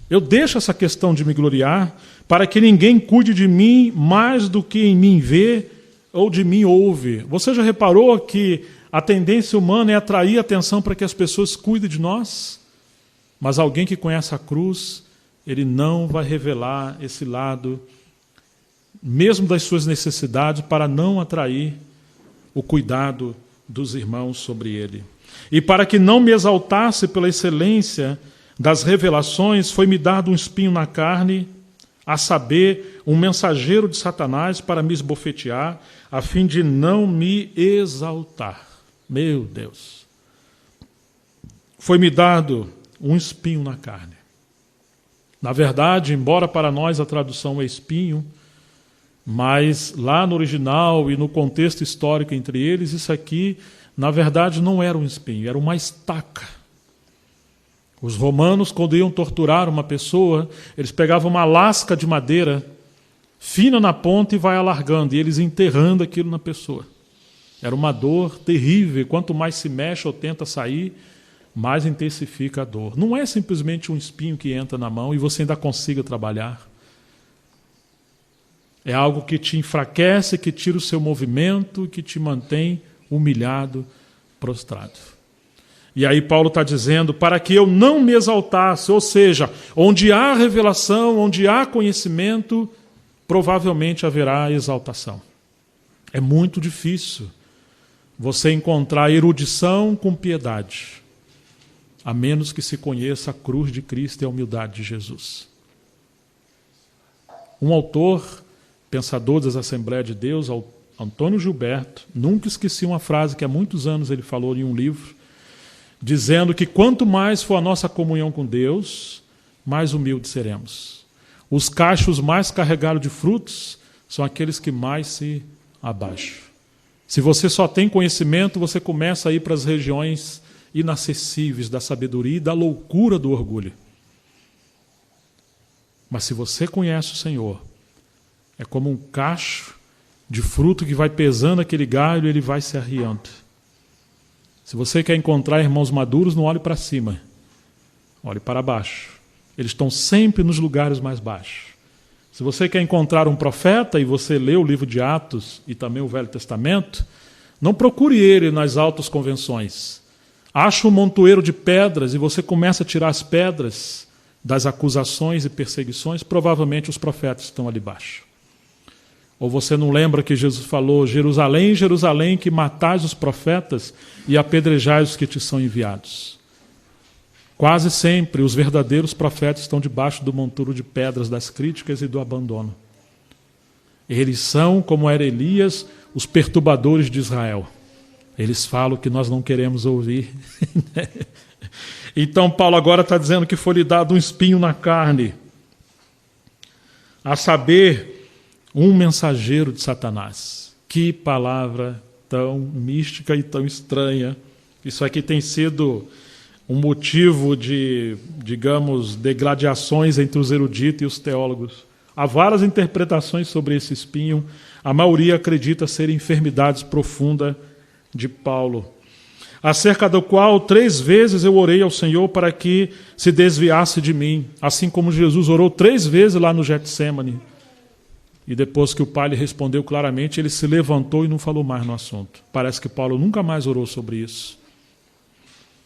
Eu deixo essa questão de me gloriar para que ninguém cuide de mim mais do que em mim vê ou de mim ouve. Você já reparou que a tendência humana é atrair atenção para que as pessoas cuidem de nós? Mas alguém que conhece a cruz, ele não vai revelar esse lado, mesmo das suas necessidades, para não atrair o cuidado dos irmãos sobre ele. E para que não me exaltasse pela excelência das revelações, foi-me dado um espinho na carne, a saber, um mensageiro de Satanás para me esbofetear, a fim de não me exaltar. Meu Deus! Foi-me dado um espinho na carne. Na verdade, embora para nós a tradução é espinho, mas lá no original e no contexto histórico entre eles, isso aqui, na verdade, não era um espinho, era uma estaca. Os romanos, quando iam torturar uma pessoa, eles pegavam uma lasca de madeira fina na ponta e vai alargando, e eles enterrando aquilo na pessoa. Era uma dor terrível, quanto mais se mexe ou tenta sair, mais intensifica a dor. Não é simplesmente um espinho que entra na mão e você ainda consiga trabalhar. É algo que te enfraquece, que tira o seu movimento, que te mantém humilhado, prostrado. E aí Paulo está dizendo, para que eu não me exaltasse, ou seja, onde há revelação, onde há conhecimento, provavelmente haverá exaltação. É muito difícil você encontrar erudição com piedade, a menos que se conheça a cruz de Cristo e a humildade de Jesus. Um autor, pensador das Assembleias de Deus, Antônio Gilberto, nunca esqueci uma frase que há muitos anos ele falou em um livro, dizendo que quanto mais for a nossa comunhão com Deus, mais humildes seremos. Os cachos mais carregados de frutos são aqueles que mais se abaixam. Se você só tem conhecimento, você começa a ir para as regiões inacessíveis da sabedoria e da loucura do orgulho. Mas se você conhece o Senhor, é como um cacho de fruto que vai pesando aquele galho e ele vai se arriando. Se você quer encontrar irmãos maduros, não olhe para cima, olhe para baixo. Eles estão sempre nos lugares mais baixos. Se você quer encontrar um profeta, e você lê o livro de Atos e também o Velho Testamento, não procure ele nas altas convenções. Acha um montoeiro de pedras e você começa a tirar as pedras das acusações e perseguições, provavelmente os profetas estão ali baixo. Ou você não lembra que Jesus falou, Jerusalém, Jerusalém, que matais os profetas e apedrejais os que te são enviados. Quase sempre os verdadeiros profetas estão debaixo do monturo de pedras das críticas e do abandono. Eles são, como era Elias, os perturbadores de Israel. Eles falam que nós não queremos ouvir. Então Paulo agora está dizendo que foi lhe dado um espinho na carne, a saber, um mensageiro de Satanás. Que palavra tão mística e tão estranha. Isso aqui tem sido um motivo de, digamos, degladiações entre os eruditos e os teólogos. Há várias interpretações sobre esse espinho. A maioria acredita ser enfermidades profundas de Paulo, acerca do qual 3 vezes eu orei ao Senhor para que se desviasse de mim, assim como Jesus orou 3 vezes lá no Getsêmani. E depois que o Pai lhe respondeu claramente, ele se levantou e não falou mais no assunto. Parece que Paulo nunca mais orou sobre isso,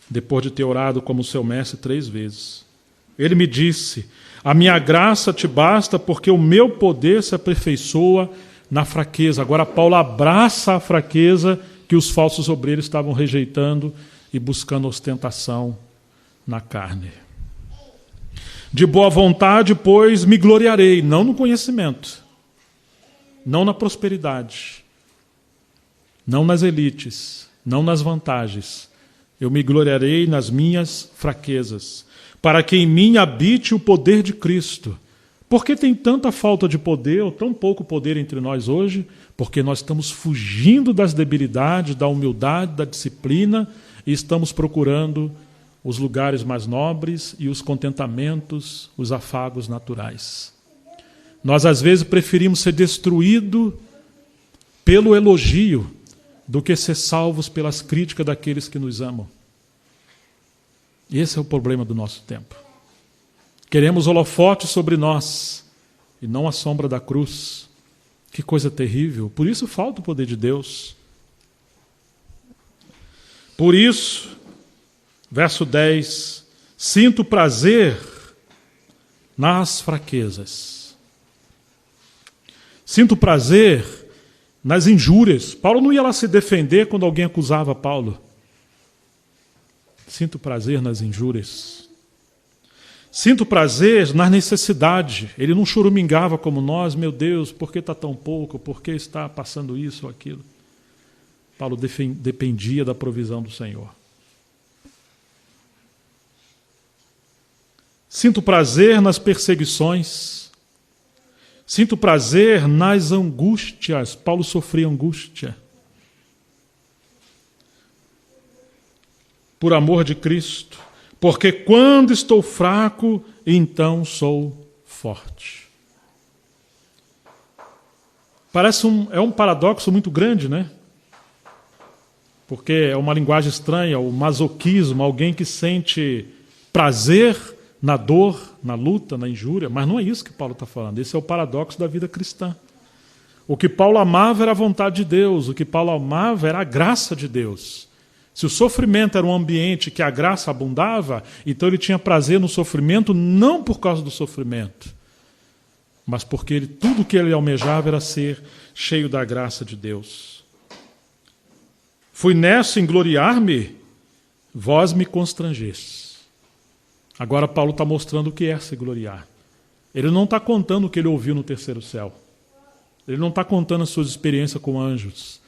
depois de ter orado como seu mestre 3 vezes. Ele me disse, a minha graça te basta, porque o meu poder se aperfeiçoa na fraqueza. Agora Paulo abraça a fraqueza que os falsos obreiros estavam rejeitando e buscando ostentação na carne. De boa vontade, pois, me gloriarei, não no conhecimento, não na prosperidade, não nas elites, não nas vantagens. Eu me gloriarei nas minhas fraquezas, para que em mim habite o poder de Cristo. Por que tem tanta falta de poder, ou tão pouco poder entre nós hoje? Porque nós estamos fugindo das debilidades, da humildade, da disciplina, e estamos procurando os lugares mais nobres e os contentamentos, os afagos naturais. Nós, às vezes, preferimos ser destruídos pelo elogio do que ser salvos pelas críticas daqueles que nos amam. Esse é o problema do nosso tempo. Queremos holofote sobre nós e não a sombra da cruz. Que coisa terrível. Por isso falta o poder de Deus. Por isso, verso 10, sinto prazer nas fraquezas. Sinto prazer nas injúrias. Paulo não ia lá se defender quando alguém acusava Paulo. Sinto prazer nas injúrias. Sinto prazer na necessidade. Ele não choramingava como nós, meu Deus, por que está tão pouco? Por que está passando isso ou aquilo? Paulo dependia da provisão do Senhor. Sinto prazer nas perseguições. Sinto prazer nas angústias. Paulo sofria angústia. Por amor de Cristo. Porque quando estou fraco, então sou forte. Parece um paradoxo muito grande, né? Porque é uma linguagem estranha, o masoquismo, alguém que sente prazer na dor, na luta, na injúria, mas não é isso que Paulo está falando. Esse é o paradoxo da vida cristã. O que Paulo amava era a vontade de Deus, o que Paulo amava era a graça de Deus. Se o sofrimento era um ambiente que a graça abundava, então ele tinha prazer no sofrimento não por causa do sofrimento, mas porque tudo o que ele almejava era ser cheio da graça de Deus. Fui nessa em gloriar-me, vós me constrangestes. Agora Paulo está mostrando o que é se gloriar. Ele não está contando o que ele ouviu no terceiro céu. Ele não está contando as suas experiências com anjos.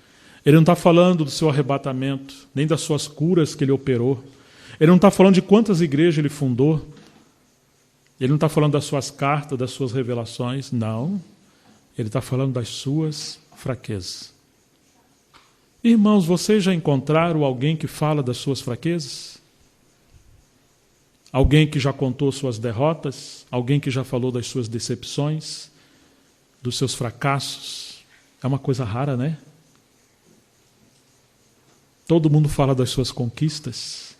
Ele não está falando do seu arrebatamento, nem das suas curas que ele operou. Ele não está falando de quantas igrejas ele fundou. Ele não está falando das suas cartas, das suas revelações. Não. Ele está falando das suas fraquezas. Irmãos, vocês já encontraram alguém que fala das suas fraquezas? Alguém que já contou suas derrotas? Alguém que já falou das suas decepções? Dos seus fracassos? É uma coisa rara, né? Todo mundo fala das suas conquistas.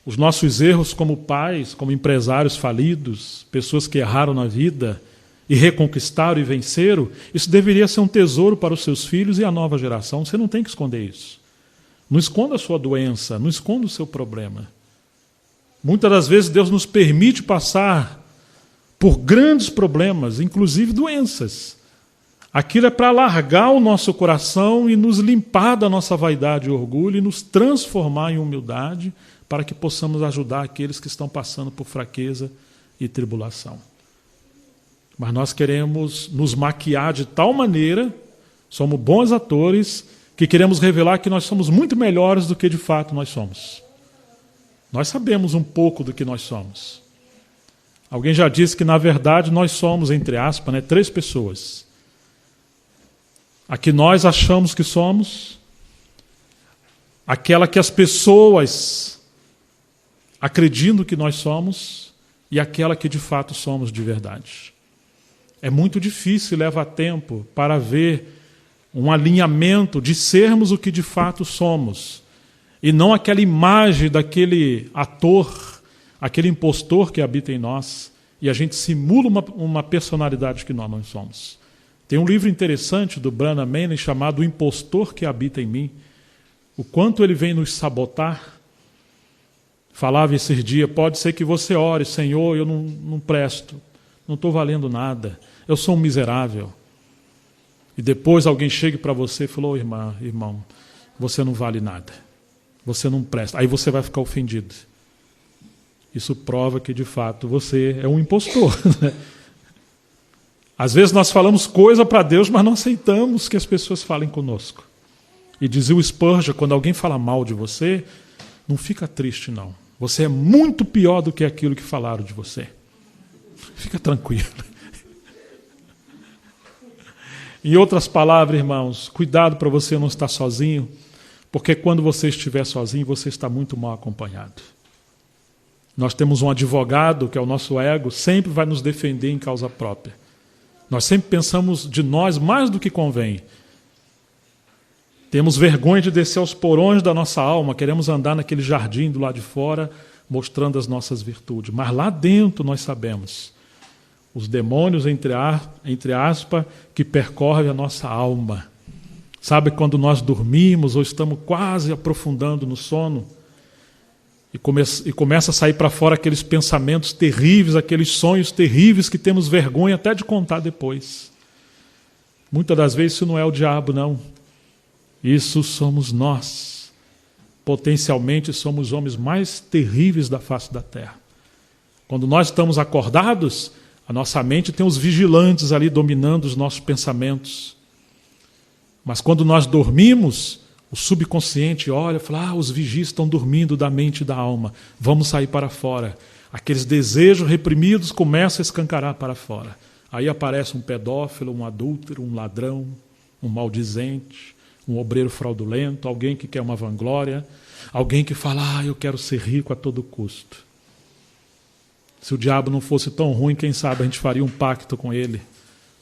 Os nossos erros como pais, como empresários falidos, pessoas que erraram na vida e reconquistaram e venceram, isso deveria ser um tesouro para os seus filhos e a nova geração. Você não tem que esconder isso. Não esconda a sua doença, não esconda o seu problema. Muitas das vezes Deus nos permite passar por grandes problemas, inclusive doenças. Aquilo é para alargar o nosso coração e nos limpar da nossa vaidade e orgulho e nos transformar em humildade para que possamos ajudar aqueles que estão passando por fraqueza e tribulação. Mas nós queremos nos maquiar de tal maneira, somos bons atores, que queremos revelar que nós somos muito melhores do que de fato nós somos. Nós sabemos um pouco do que nós somos. Alguém já disse que, na verdade, nós somos, entre aspas, 3 pessoas. A que nós achamos que somos, aquela que as pessoas acreditam que nós somos e aquela que de fato somos de verdade. É muito difícil, leva tempo para ver um alinhamento de sermos o que de fato somos e não aquela imagem daquele ator, aquele impostor que habita em nós e a gente simula uma personalidade que nós não somos. Tem um livro interessante do Branham Manning chamado O Impostor que Habita em Mim. O quanto ele vem nos sabotar. Falava esses dias, pode ser que você ore, Senhor, eu não presto, não estou valendo nada, eu sou um miserável. E depois alguém chega para você e falou, irmão, você não vale nada, você não presta. Aí você vai ficar ofendido. Isso prova que de fato você é um impostor, né? Às vezes nós falamos coisa para Deus, mas não aceitamos que as pessoas falem conosco. E dizia o Spurgeon, quando alguém fala mal de você, não fica triste não. Você é muito pior do que aquilo que falaram de você. Fica tranquilo. Em outras palavras, irmãos, cuidado para você não estar sozinho, porque quando você estiver sozinho, você está muito mal acompanhado. Nós temos um advogado, que é o nosso ego, sempre vai nos defender em causa própria. Nós sempre pensamos de nós mais do que convém. Temos vergonha de descer aos porões da nossa alma, queremos andar naquele jardim do lado de fora mostrando as nossas virtudes. Mas lá dentro nós sabemos, os demônios, entre aspas, que percorrem a nossa alma. Sabe quando nós dormimos ou estamos quase aprofundando no sono e começa a sair para fora aqueles pensamentos terríveis, aqueles sonhos terríveis que temos vergonha até de contar depois. Muitas das vezes isso não é o diabo, não. Isso somos nós. Potencialmente somos os homens mais terríveis da face da terra. Quando nós estamos acordados, a nossa mente tem os vigilantes ali dominando os nossos pensamentos. Mas quando nós dormimos, o subconsciente olha e fala, os vigias estão dormindo da mente e da alma, vamos sair para fora. Aqueles desejos reprimidos começam a escancarar para fora. Aí aparece um pedófilo, um adúltero, um ladrão, um maldizente, um obreiro fraudulento, alguém que quer uma vanglória, alguém que fala, eu quero ser rico a todo custo. Se o diabo não fosse tão ruim, quem sabe a gente faria um pacto com ele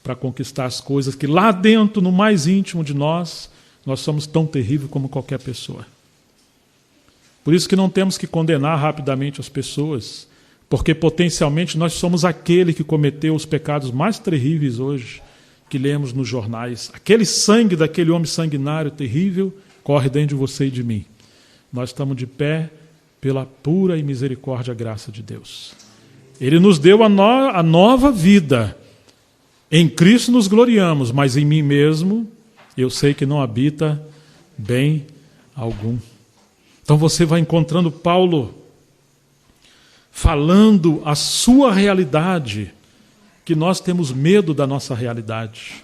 para conquistar as coisas que lá dentro, no mais íntimo de nós somos tão terríveis como qualquer pessoa. Por isso que não temos que condenar rapidamente as pessoas, porque potencialmente nós somos aquele que cometeu os pecados mais terríveis hoje, que lemos nos jornais. Aquele sangue daquele homem sanguinário terrível corre dentro de você e de mim. Nós estamos de pé pela pura e misericórdia graça de Deus. Ele nos deu a nova vida. Em Cristo nos gloriamos, mas em mim mesmo eu sei que não habita bem algum. Então você vai encontrando Paulo falando a sua realidade, que nós temos medo da nossa realidade.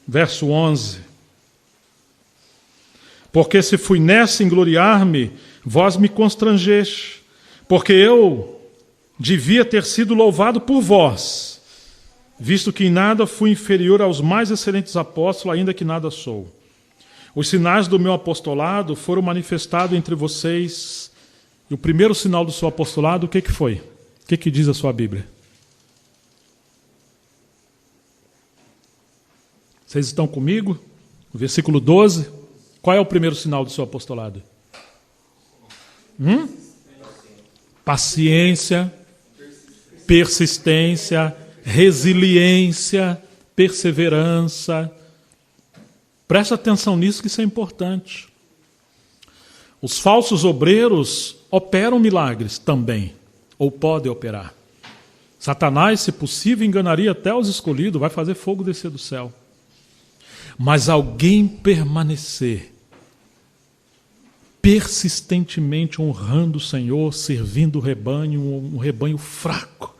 Verso 11. Porque se fui nessa engloriar-me, vós me constrangeste, porque eu devia ter sido louvado por vós, visto que em nada fui inferior aos mais excelentes apóstolos, ainda que nada sou. Os sinais do meu apostolado foram manifestados entre vocês, e o primeiro sinal do seu apostolado, o que foi? O que diz a sua Bíblia? Vocês estão comigo? No versículo 12, qual é o primeiro sinal do seu apostolado? Paciência, persistência, resiliência, perseverança. Presta atenção nisso, que isso é importante. Os falsos obreiros operam milagres também, ou podem operar. Satanás, se possível, enganaria até os escolhidos, vai fazer fogo descer do céu. Mas alguém permanecer persistentemente honrando o Senhor, servindo o rebanho, um rebanho fraco,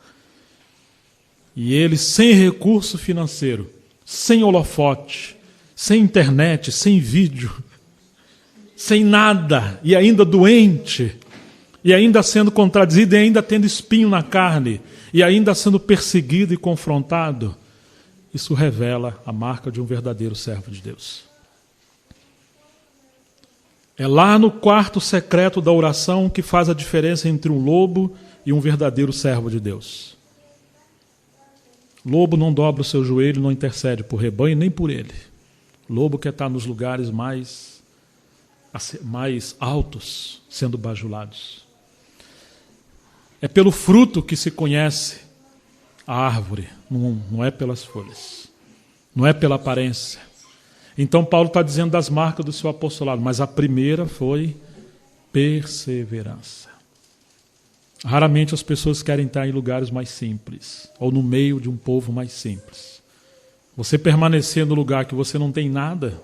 e ele sem recurso financeiro, sem holofote, sem internet, sem vídeo, sem nada, e ainda doente, e ainda sendo contradizido, e ainda tendo espinho na carne, e ainda sendo perseguido e confrontado, isso revela a marca de um verdadeiro servo de Deus. É lá no quarto secreto da oração que faz a diferença entre um lobo e um verdadeiro servo de Deus. Lobo não dobra o seu joelho, não intercede por rebanho nem por ele. Lobo quer estar nos lugares mais altos, sendo bajulados. É pelo fruto que se conhece a árvore, não é pelas folhas, não é pela aparência. Então Paulo está dizendo das marcas do seu apostolado, mas a primeira foi perseverança. Raramente as pessoas querem estar em lugares mais simples, ou no meio de um povo mais simples. Você permanecer no lugar que você não tem nada,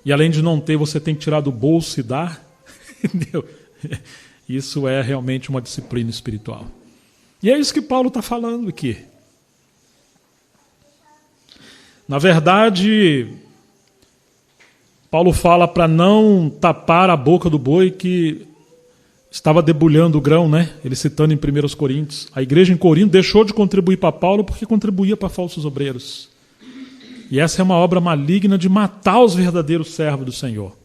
e além de não ter, você tem que tirar do bolso e dar, entendeu? Isso é realmente uma disciplina espiritual. E é isso que Paulo está falando aqui. Na verdade, Paulo fala para não tapar a boca do boi que estava debulhando o grão, né? Ele citando em 1 Coríntios. A igreja em Corinto deixou de contribuir para Paulo porque contribuía para falsos obreiros. E essa é uma obra maligna de matar os verdadeiros servos do Senhor.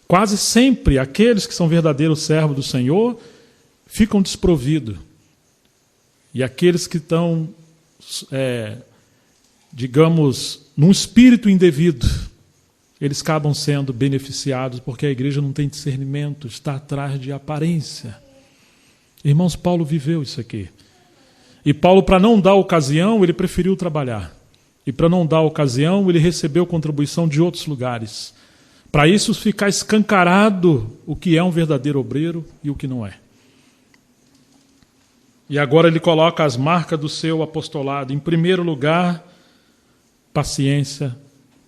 Quase sempre aqueles que são verdadeiros servos do Senhor ficam desprovidos. E aqueles que estão digamos, num espírito indevido, eles acabam sendo beneficiados porque a igreja não tem discernimento, está atrás de aparência. Irmãos, Paulo viveu isso aqui. E Paulo, para não dar ocasião, ele preferiu trabalhar. E para não dar ocasião, ele recebeu contribuição de outros lugares. Para isso ficar escancarado o que é um verdadeiro obreiro e o que não é. E agora ele coloca as marcas do seu apostolado. Em primeiro lugar, paciência,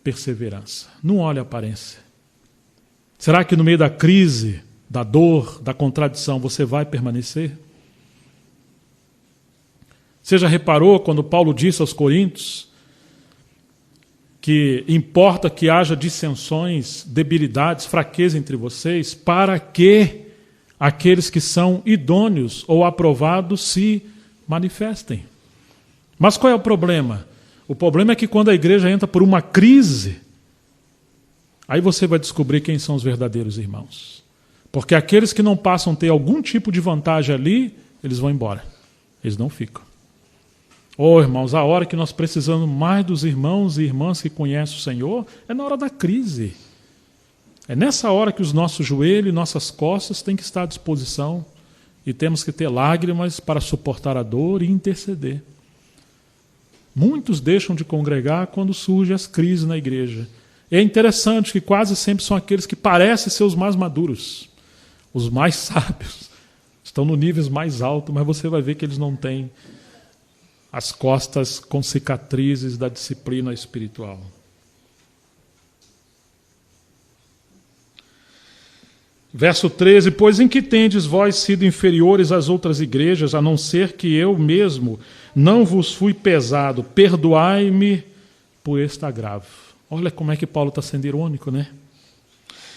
perseverança. Não olhe a aparência. Será que no meio da crise, da dor, da contradição, você vai permanecer? Você já reparou quando Paulo disse aos Coríntios que importa que haja dissensões, debilidades, fraqueza entre vocês, para que aqueles que são idôneos ou aprovados se manifestem. Mas qual é o problema? O problema é que quando a igreja entra por uma crise, aí você vai descobrir quem são os verdadeiros irmãos. Porque aqueles que não passam a ter algum tipo de vantagem ali, eles vão embora. Eles não ficam. Oh, irmãos, a hora que nós precisamos mais dos irmãos e irmãs que conhecem o Senhor é na hora da crise. É nessa hora que os nossos joelhos e nossas costas têm que estar à disposição e temos que ter lágrimas para suportar a dor e interceder. Muitos deixam de congregar quando surgem as crises na igreja. É interessante que quase sempre são aqueles que parecem ser os mais maduros, os mais sábios, estão no níveis mais altos, mas você vai ver que eles não têm as costas com cicatrizes da disciplina espiritual. Verso 13, pois em que tendes vós sido inferiores às outras igrejas, a não ser que eu mesmo não vos fui pesado, perdoai-me por este agravo. Olha como é que Paulo está sendo irônico, né?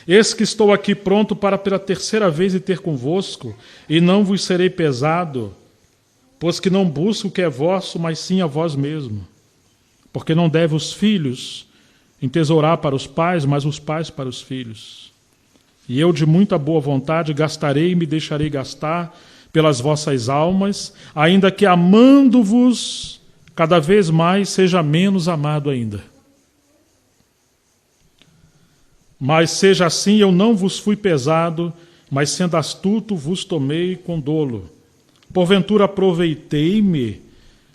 Eis que estou aqui pronto para pela terceira vez ir ter convosco, e não vos serei pesado, pois que não busco o que é vosso, mas sim a vós mesmo. Porque não deve os filhos entesourar para os pais, mas os pais para os filhos. E eu de muita boa vontade gastarei e me deixarei gastar pelas vossas almas, ainda que amando-vos cada vez mais seja menos amado ainda. Mas seja assim, eu não vos fui pesado, mas sendo astuto vos tomei com dolo. Porventura aproveitei-me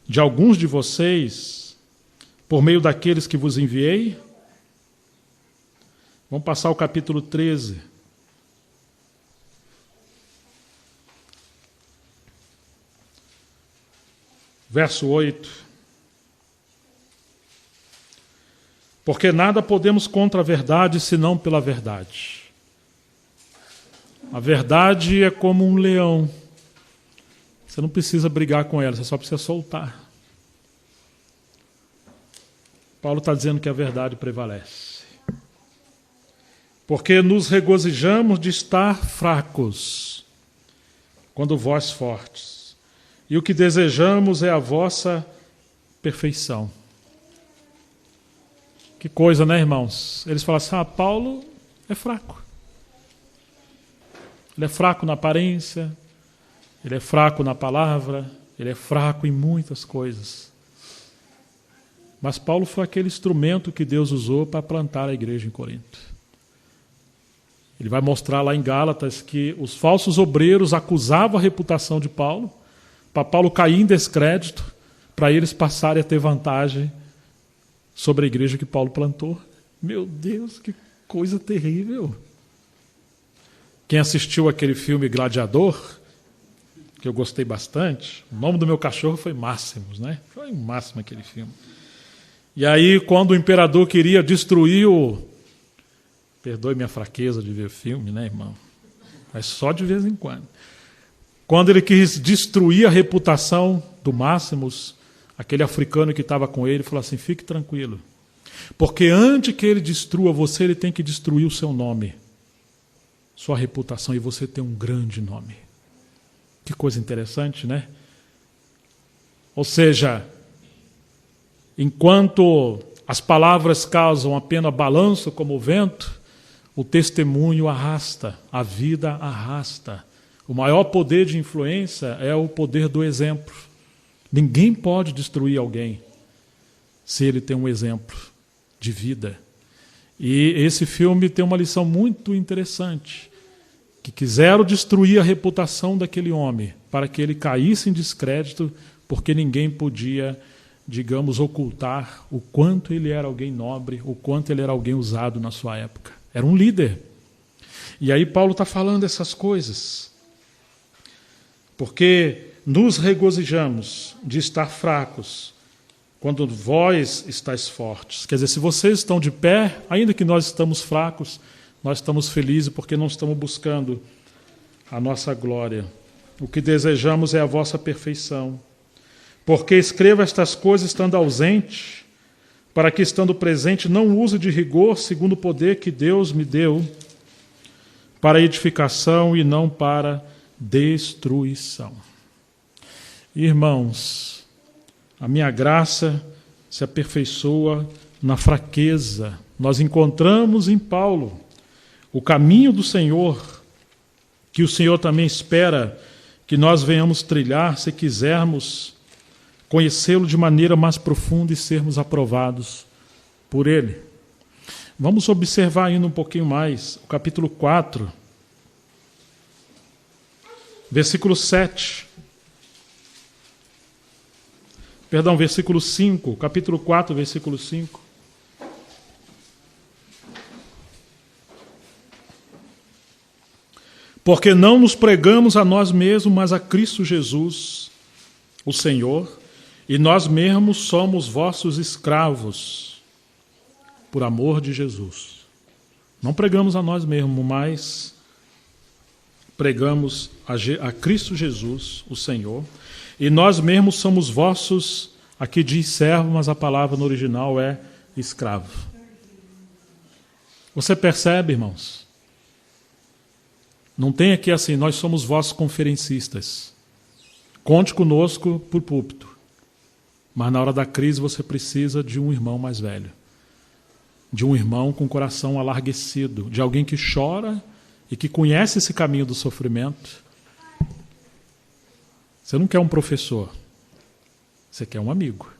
de alguns de vocês por meio daqueles que vos enviei? Vamos passar ao capítulo 13. Verso 8. Porque nada podemos contra a verdade, senão pela verdade. A verdade é como um leão. Você não precisa brigar com ela, você só precisa soltar. Paulo está dizendo que a verdade prevalece. Porque nos regozijamos de estar fracos, quando vós fortes. E o que desejamos é a vossa perfeição. Que coisa, né, irmãos? Eles falam assim, Paulo é fraco. Ele é fraco na aparência, ele é fraco na palavra, ele é fraco em muitas coisas. Mas Paulo foi aquele instrumento que Deus usou para plantar a igreja em Corinto. Ele vai mostrar lá em Gálatas que os falsos obreiros acusavam a reputação de Paulo, para Paulo cair em descrédito, para eles passarem a ter vantagem sobre a igreja que Paulo plantou. Meu Deus, que coisa terrível. Quem assistiu aquele filme Gladiador, que eu gostei bastante, o nome do meu cachorro foi Máximos, né? Foi o máximo aquele filme. E aí, quando o imperador queria destruir o... Perdoe minha fraqueza de ver filme, né, irmão? Mas só de vez em quando. Quando ele quis destruir a reputação do Máximos, aquele africano que estava com ele falou assim, fique tranquilo, porque antes que ele destrua você, ele tem que destruir o seu nome, sua reputação, e você tem um grande nome. Que coisa interessante, né? Ou seja, enquanto as palavras causam apenas balanço como o vento, o testemunho arrasta, a vida arrasta. O maior poder de influência é o poder do exemplo. Ninguém pode destruir alguém. se ele tem um exemplo de vida. E esse filme tem uma lição muito interessante, que quiseram destruir a reputação daquele homem, para que ele caísse em descrédito, porque ninguém podia, digamos, ocultar o quanto ele era alguém nobre, o quanto ele era alguém usado na sua época. Era um líder. E aí Paulo está falando essas coisas. Porque nos regozijamos de estar fracos, quando vós estáis fortes. Quer dizer, se vocês estão de pé, ainda que nós estamos fracos, nós estamos felizes porque não estamos buscando a nossa glória. O que desejamos é a vossa perfeição. Porque escrevo estas coisas estando ausente, para que estando presente não use de rigor segundo o poder que Deus me deu, para edificação e não para destruição. Irmãos, a minha graça se aperfeiçoa na fraqueza. Nós encontramos em Paulo o caminho do Senhor, que o Senhor também espera que nós venhamos trilhar, se quisermos conhecê-lo de maneira mais profunda e sermos aprovados por Ele. Vamos observar ainda um pouquinho mais o capítulo 4, versículo 7. Perdão, versículo 5, capítulo 4, versículo 5. Porque não nos pregamos a nós mesmos, mas a Cristo Jesus, o Senhor, e nós mesmos somos vossos escravos, por amor de Jesus. Não pregamos a nós mesmos, mas pregamos a Cristo Jesus, o Senhor, e nós mesmos somos vossos, aqui diz servo, mas a palavra no original é escravo. Você percebe, irmãos? Não tem aqui assim, nós somos vossos conferencistas. Conte conosco por púlpito. Mas na hora da crise você precisa de um irmão mais velho. De um irmão com o coração alarguecido. De alguém que chora e que conhece esse caminho do sofrimento. Você não quer um professor. Você quer um amigo.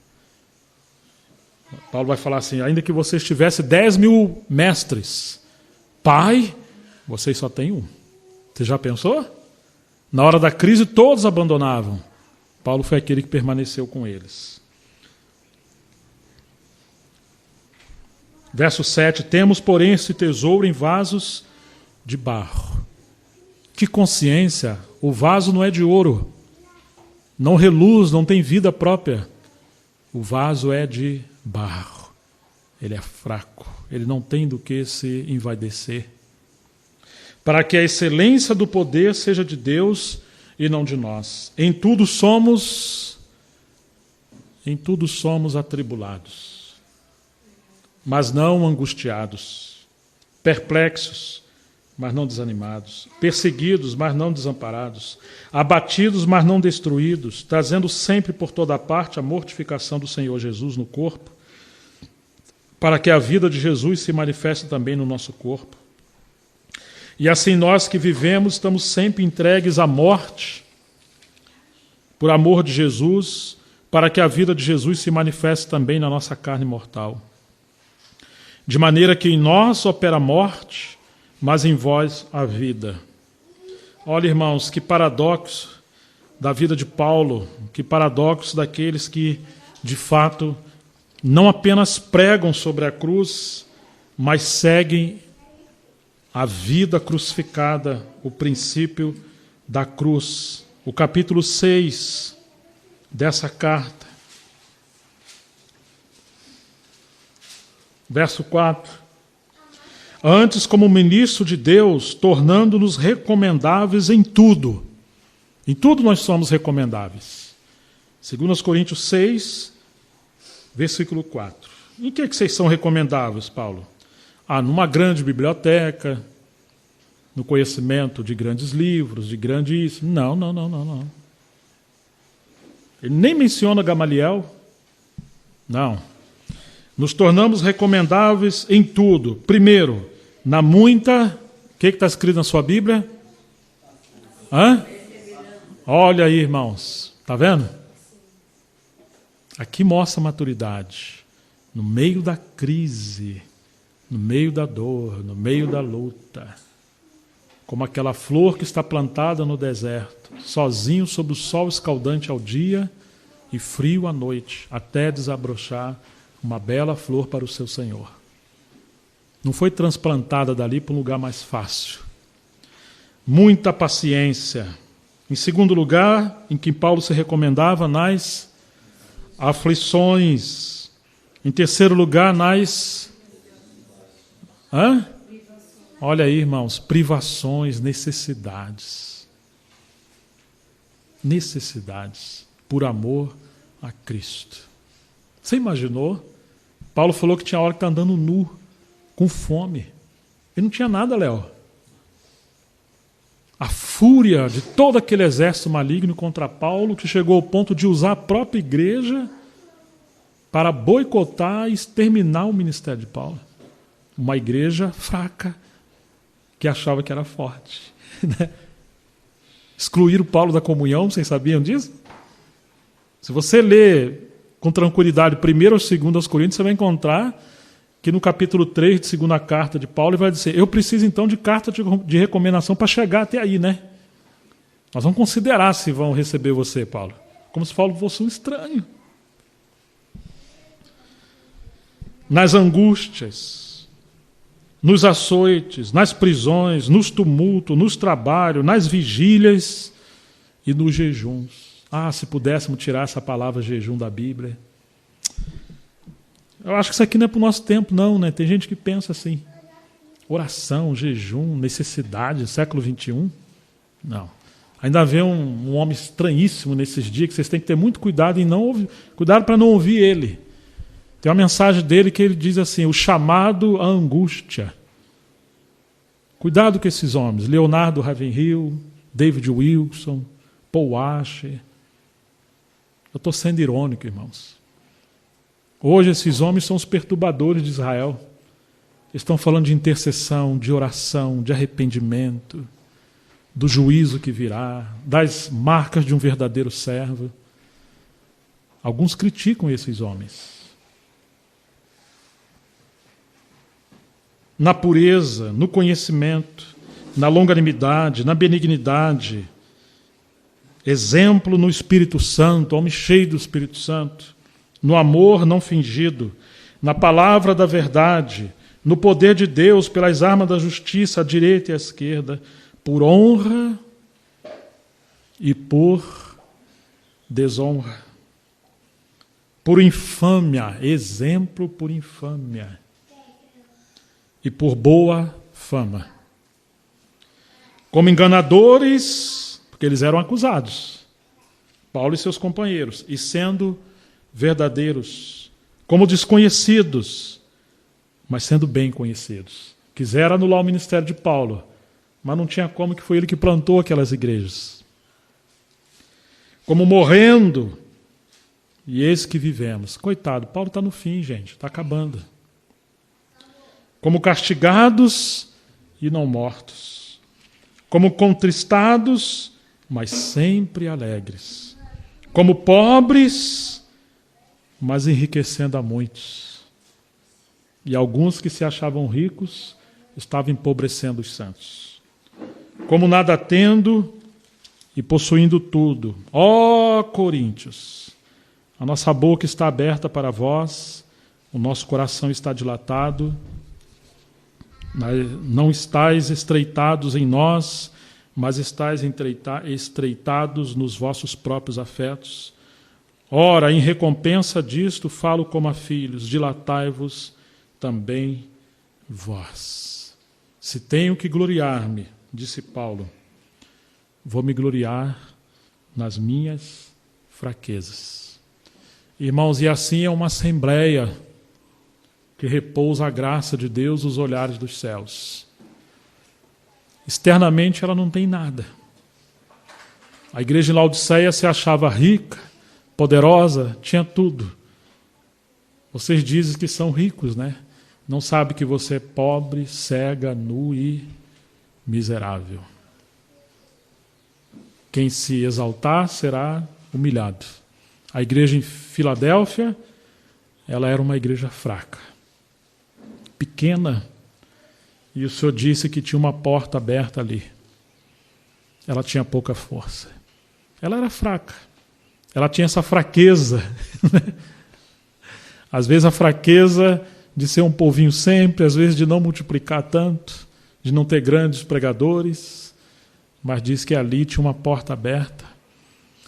Paulo vai falar assim, ainda que você tivesse 10.000 mestres, pai, vocês só têm um. Você já pensou? Na hora da crise todos abandonavam. Paulo foi aquele que permaneceu com eles. Verso 7, temos, porém, esse tesouro em vasos de barro. Que consciência! O vaso não é de ouro. Não reluz, não tem vida própria. O vaso é de barro. Ele é fraco. Ele não tem do que se envaidecer. Para que a excelência do poder seja de Deus e não de nós. Em tudo somos atribulados, mas não angustiados, perplexos, mas não desanimados, perseguidos, mas não desamparados, abatidos, mas não destruídos, trazendo sempre por toda parte a mortificação do Senhor Jesus no corpo, para que a vida de Jesus se manifeste também no nosso corpo. E assim nós que vivemos estamos sempre entregues à morte, por amor de Jesus, para que a vida de Jesus se manifeste também na nossa carne mortal. De maneira que em nós opera a morte, mas em vós a vida. Olha, irmãos, que paradoxo da vida de Paulo, que paradoxo daqueles que, de fato, não apenas pregam sobre a cruz, mas seguem a vida crucificada, o princípio da cruz. O capítulo 6 dessa carta, verso 4. Antes, como ministro de Deus, tornando-nos recomendáveis em tudo. Em tudo nós somos recomendáveis. 2 Coríntios 6, versículo 4. Em que vocês são recomendáveis, Paulo? Numa grande biblioteca, no conhecimento de grandes livros, de grandes... Não. Ele nem menciona Gamaliel. Não. Nos tornamos recomendáveis em tudo. Primeiro, na muita... O que está escrito na sua Bíblia? Olha aí, irmãos. Está vendo? Aqui mostra a maturidade. no meio da crise, no meio da dor, no meio da luta, como aquela flor que está plantada no deserto, sozinho sob o sol escaldante ao dia e frio à noite, até desabrochar uma bela flor para o seu Senhor. Não foi transplantada dali para um lugar mais fácil. Muita paciência. Em segundo lugar, em que Paulo se recomendava, nas aflições. Em terceiro lugar, nas... Olha aí, irmãos, privações, necessidades. Necessidades, por amor a Cristo. Você imaginou? Paulo falou que tinha hora que está andando nu, com fome. Ele não tinha nada, Léo. A fúria de todo aquele exército maligno contra Paulo, que chegou ao ponto de usar a própria igreja para boicotar e exterminar o ministério de Paulo. Uma igreja fraca, que achava que era forte. Excluíram Paulo da comunhão, vocês sabiam disso? Se você ler com tranquilidade 1º ou 2º Coríntios, você vai encontrar que no capítulo 3 de 2ª carta de Paulo, ele vai dizer, eu preciso então de carta de recomendação para chegar até aí, né? Nós vamos considerar se vão receber você, Paulo. Como se Paulo fosse um estranho. Nas angústias, nos açoites, nas prisões, nos tumultos, nos trabalhos, nas vigílias e nos jejuns. Se pudéssemos tirar essa palavra jejum da Bíblia. Eu acho que isso aqui não é para o nosso tempo, não, né? Tem gente que pensa assim. Oração, jejum, necessidade, século XXI. Não. Ainda vê um homem estranhíssimo nesses dias, que vocês têm que ter muito cuidado em não ouvir, cuidado para não ouvir ele. Tem uma mensagem dele que ele diz assim, o chamado à angústia. Cuidado com esses homens. Leonardo Ravenhill, David Wilson, Paul Washer. Eu estou sendo irônico, irmãos. Hoje esses homens são os perturbadores de Israel. Eles estão falando de intercessão, de oração, de arrependimento, do juízo que virá, das marcas de um verdadeiro servo. Alguns criticam esses homens. Na pureza, no conhecimento, na longanimidade, na benignidade, exemplo no Espírito Santo, homem cheio do Espírito Santo, no amor não fingido, na palavra da verdade, no poder de Deus, pelas armas da justiça, à direita e à esquerda, por honra e por desonra, por infâmia, exemplo por infâmia, e por boa fama. Como enganadores, porque eles eram acusados, Paulo e seus companheiros, e sendo verdadeiros, como desconhecidos, mas sendo bem conhecidos. Quiseram anular o ministério de Paulo, mas não tinha como, que foi ele que plantou aquelas igrejas. Como morrendo, e eis que vivemos. Coitado, Paulo está no fim, gente, está acabando. Como castigados e não mortos. Como contristados, mas sempre alegres. Como pobres, mas enriquecendo a muitos. E alguns que se achavam ricos estavam empobrecendo os santos. Como nada tendo e possuindo tudo. Ó Coríntios, a nossa boca está aberta para vós, o nosso coração está dilatado, não estáis estreitados em nós, mas estáis estreitados nos vossos próprios afetos. Ora, em recompensa disto, falo como a filhos, dilatai-vos também vós. Se tenho que gloriar-me, disse Paulo, vou me gloriar nas minhas fraquezas. Irmãos, e assim é uma assembleia que repousa a graça de Deus nos olhares dos céus. Externamente ela não tem nada. A igreja em Laodiceia se achava rica, poderosa, tinha tudo. Vocês dizem que são ricos, né? Não sabe que você é pobre, cega, nu e miserável. Quem se exaltar será humilhado. A igreja em Filadélfia ela era uma igreja fraca, pequena, e o Senhor disse que tinha uma porta aberta ali. Ela tinha pouca força. Ela era fraca. Ela tinha essa fraqueza. Às vezes a fraqueza de ser um povinho sempre, às vezes de não multiplicar tanto, de não ter grandes pregadores, mas diz que ali tinha uma porta aberta.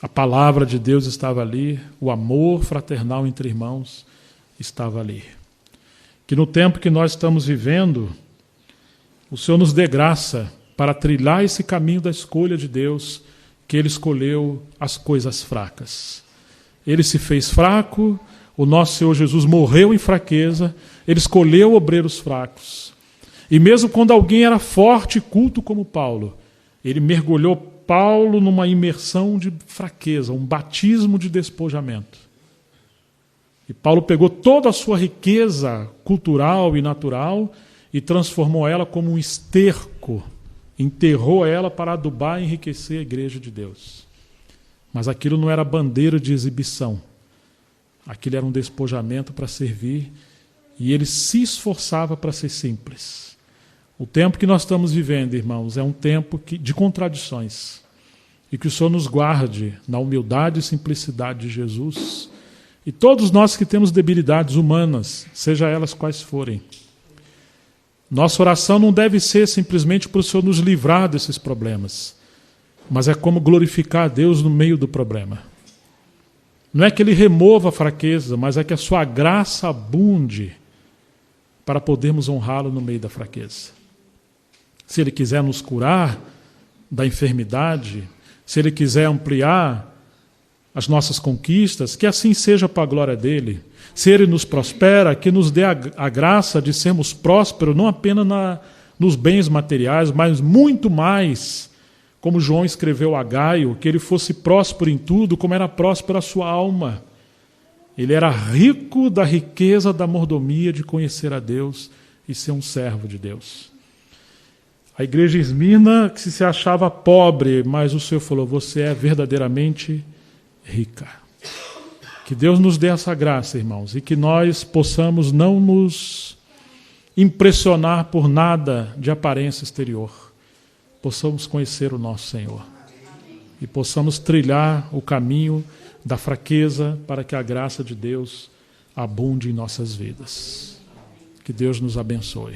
A palavra de Deus estava ali, o amor fraternal entre irmãos estava ali. Que no tempo que nós estamos vivendo, o Senhor nos dê graça para trilhar esse caminho da escolha de Deus, que Ele escolheu as coisas fracas. Ele se fez fraco, o nosso Senhor Jesus morreu em fraqueza, Ele escolheu obreiros fracos. E mesmo quando alguém era forte e culto como Paulo, Ele mergulhou Paulo numa imersão de fraqueza, um batismo de despojamento. E Paulo pegou toda a sua riqueza cultural e natural e transformou ela como um esterco, enterrou ela para adubar e enriquecer a igreja de Deus. Mas aquilo não era bandeira de exibição, aquilo era um despojamento para servir, e ele se esforçava para ser simples. O tempo que nós estamos vivendo, irmãos, é um tempo de contradições, e que o Senhor nos guarde na humildade e simplicidade de Jesus, e todos nós que temos debilidades humanas, seja elas quais forem. Nossa oração não deve ser simplesmente para o Senhor nos livrar desses problemas, mas é como glorificar a Deus no meio do problema. Não é que Ele remova a fraqueza, mas é que a sua graça abunde para podermos honrá-lo no meio da fraqueza. Se Ele quiser nos curar da enfermidade, se Ele quiser ampliar as nossas conquistas, que assim seja para a glória dEle. Se Ele nos prospera, que nos dê a graça de sermos prósperos, não apenas nos bens materiais, mas muito mais, como João escreveu a Gaio, que ele fosse próspero em tudo, como era próspera a sua alma. Ele era rico da riqueza da mordomia de conhecer a Deus e ser um servo de Deus. A igreja Esmirna, que se achava pobre, mas o Senhor falou, você é verdadeiramente rica. Que Deus nos dê essa graça, irmãos, e que nós possamos não nos impressionar por nada de aparência exterior. Possamos conhecer o nosso Senhor e possamos trilhar o caminho da fraqueza para que a graça de Deus abunde em nossas vidas. Que Deus nos abençoe.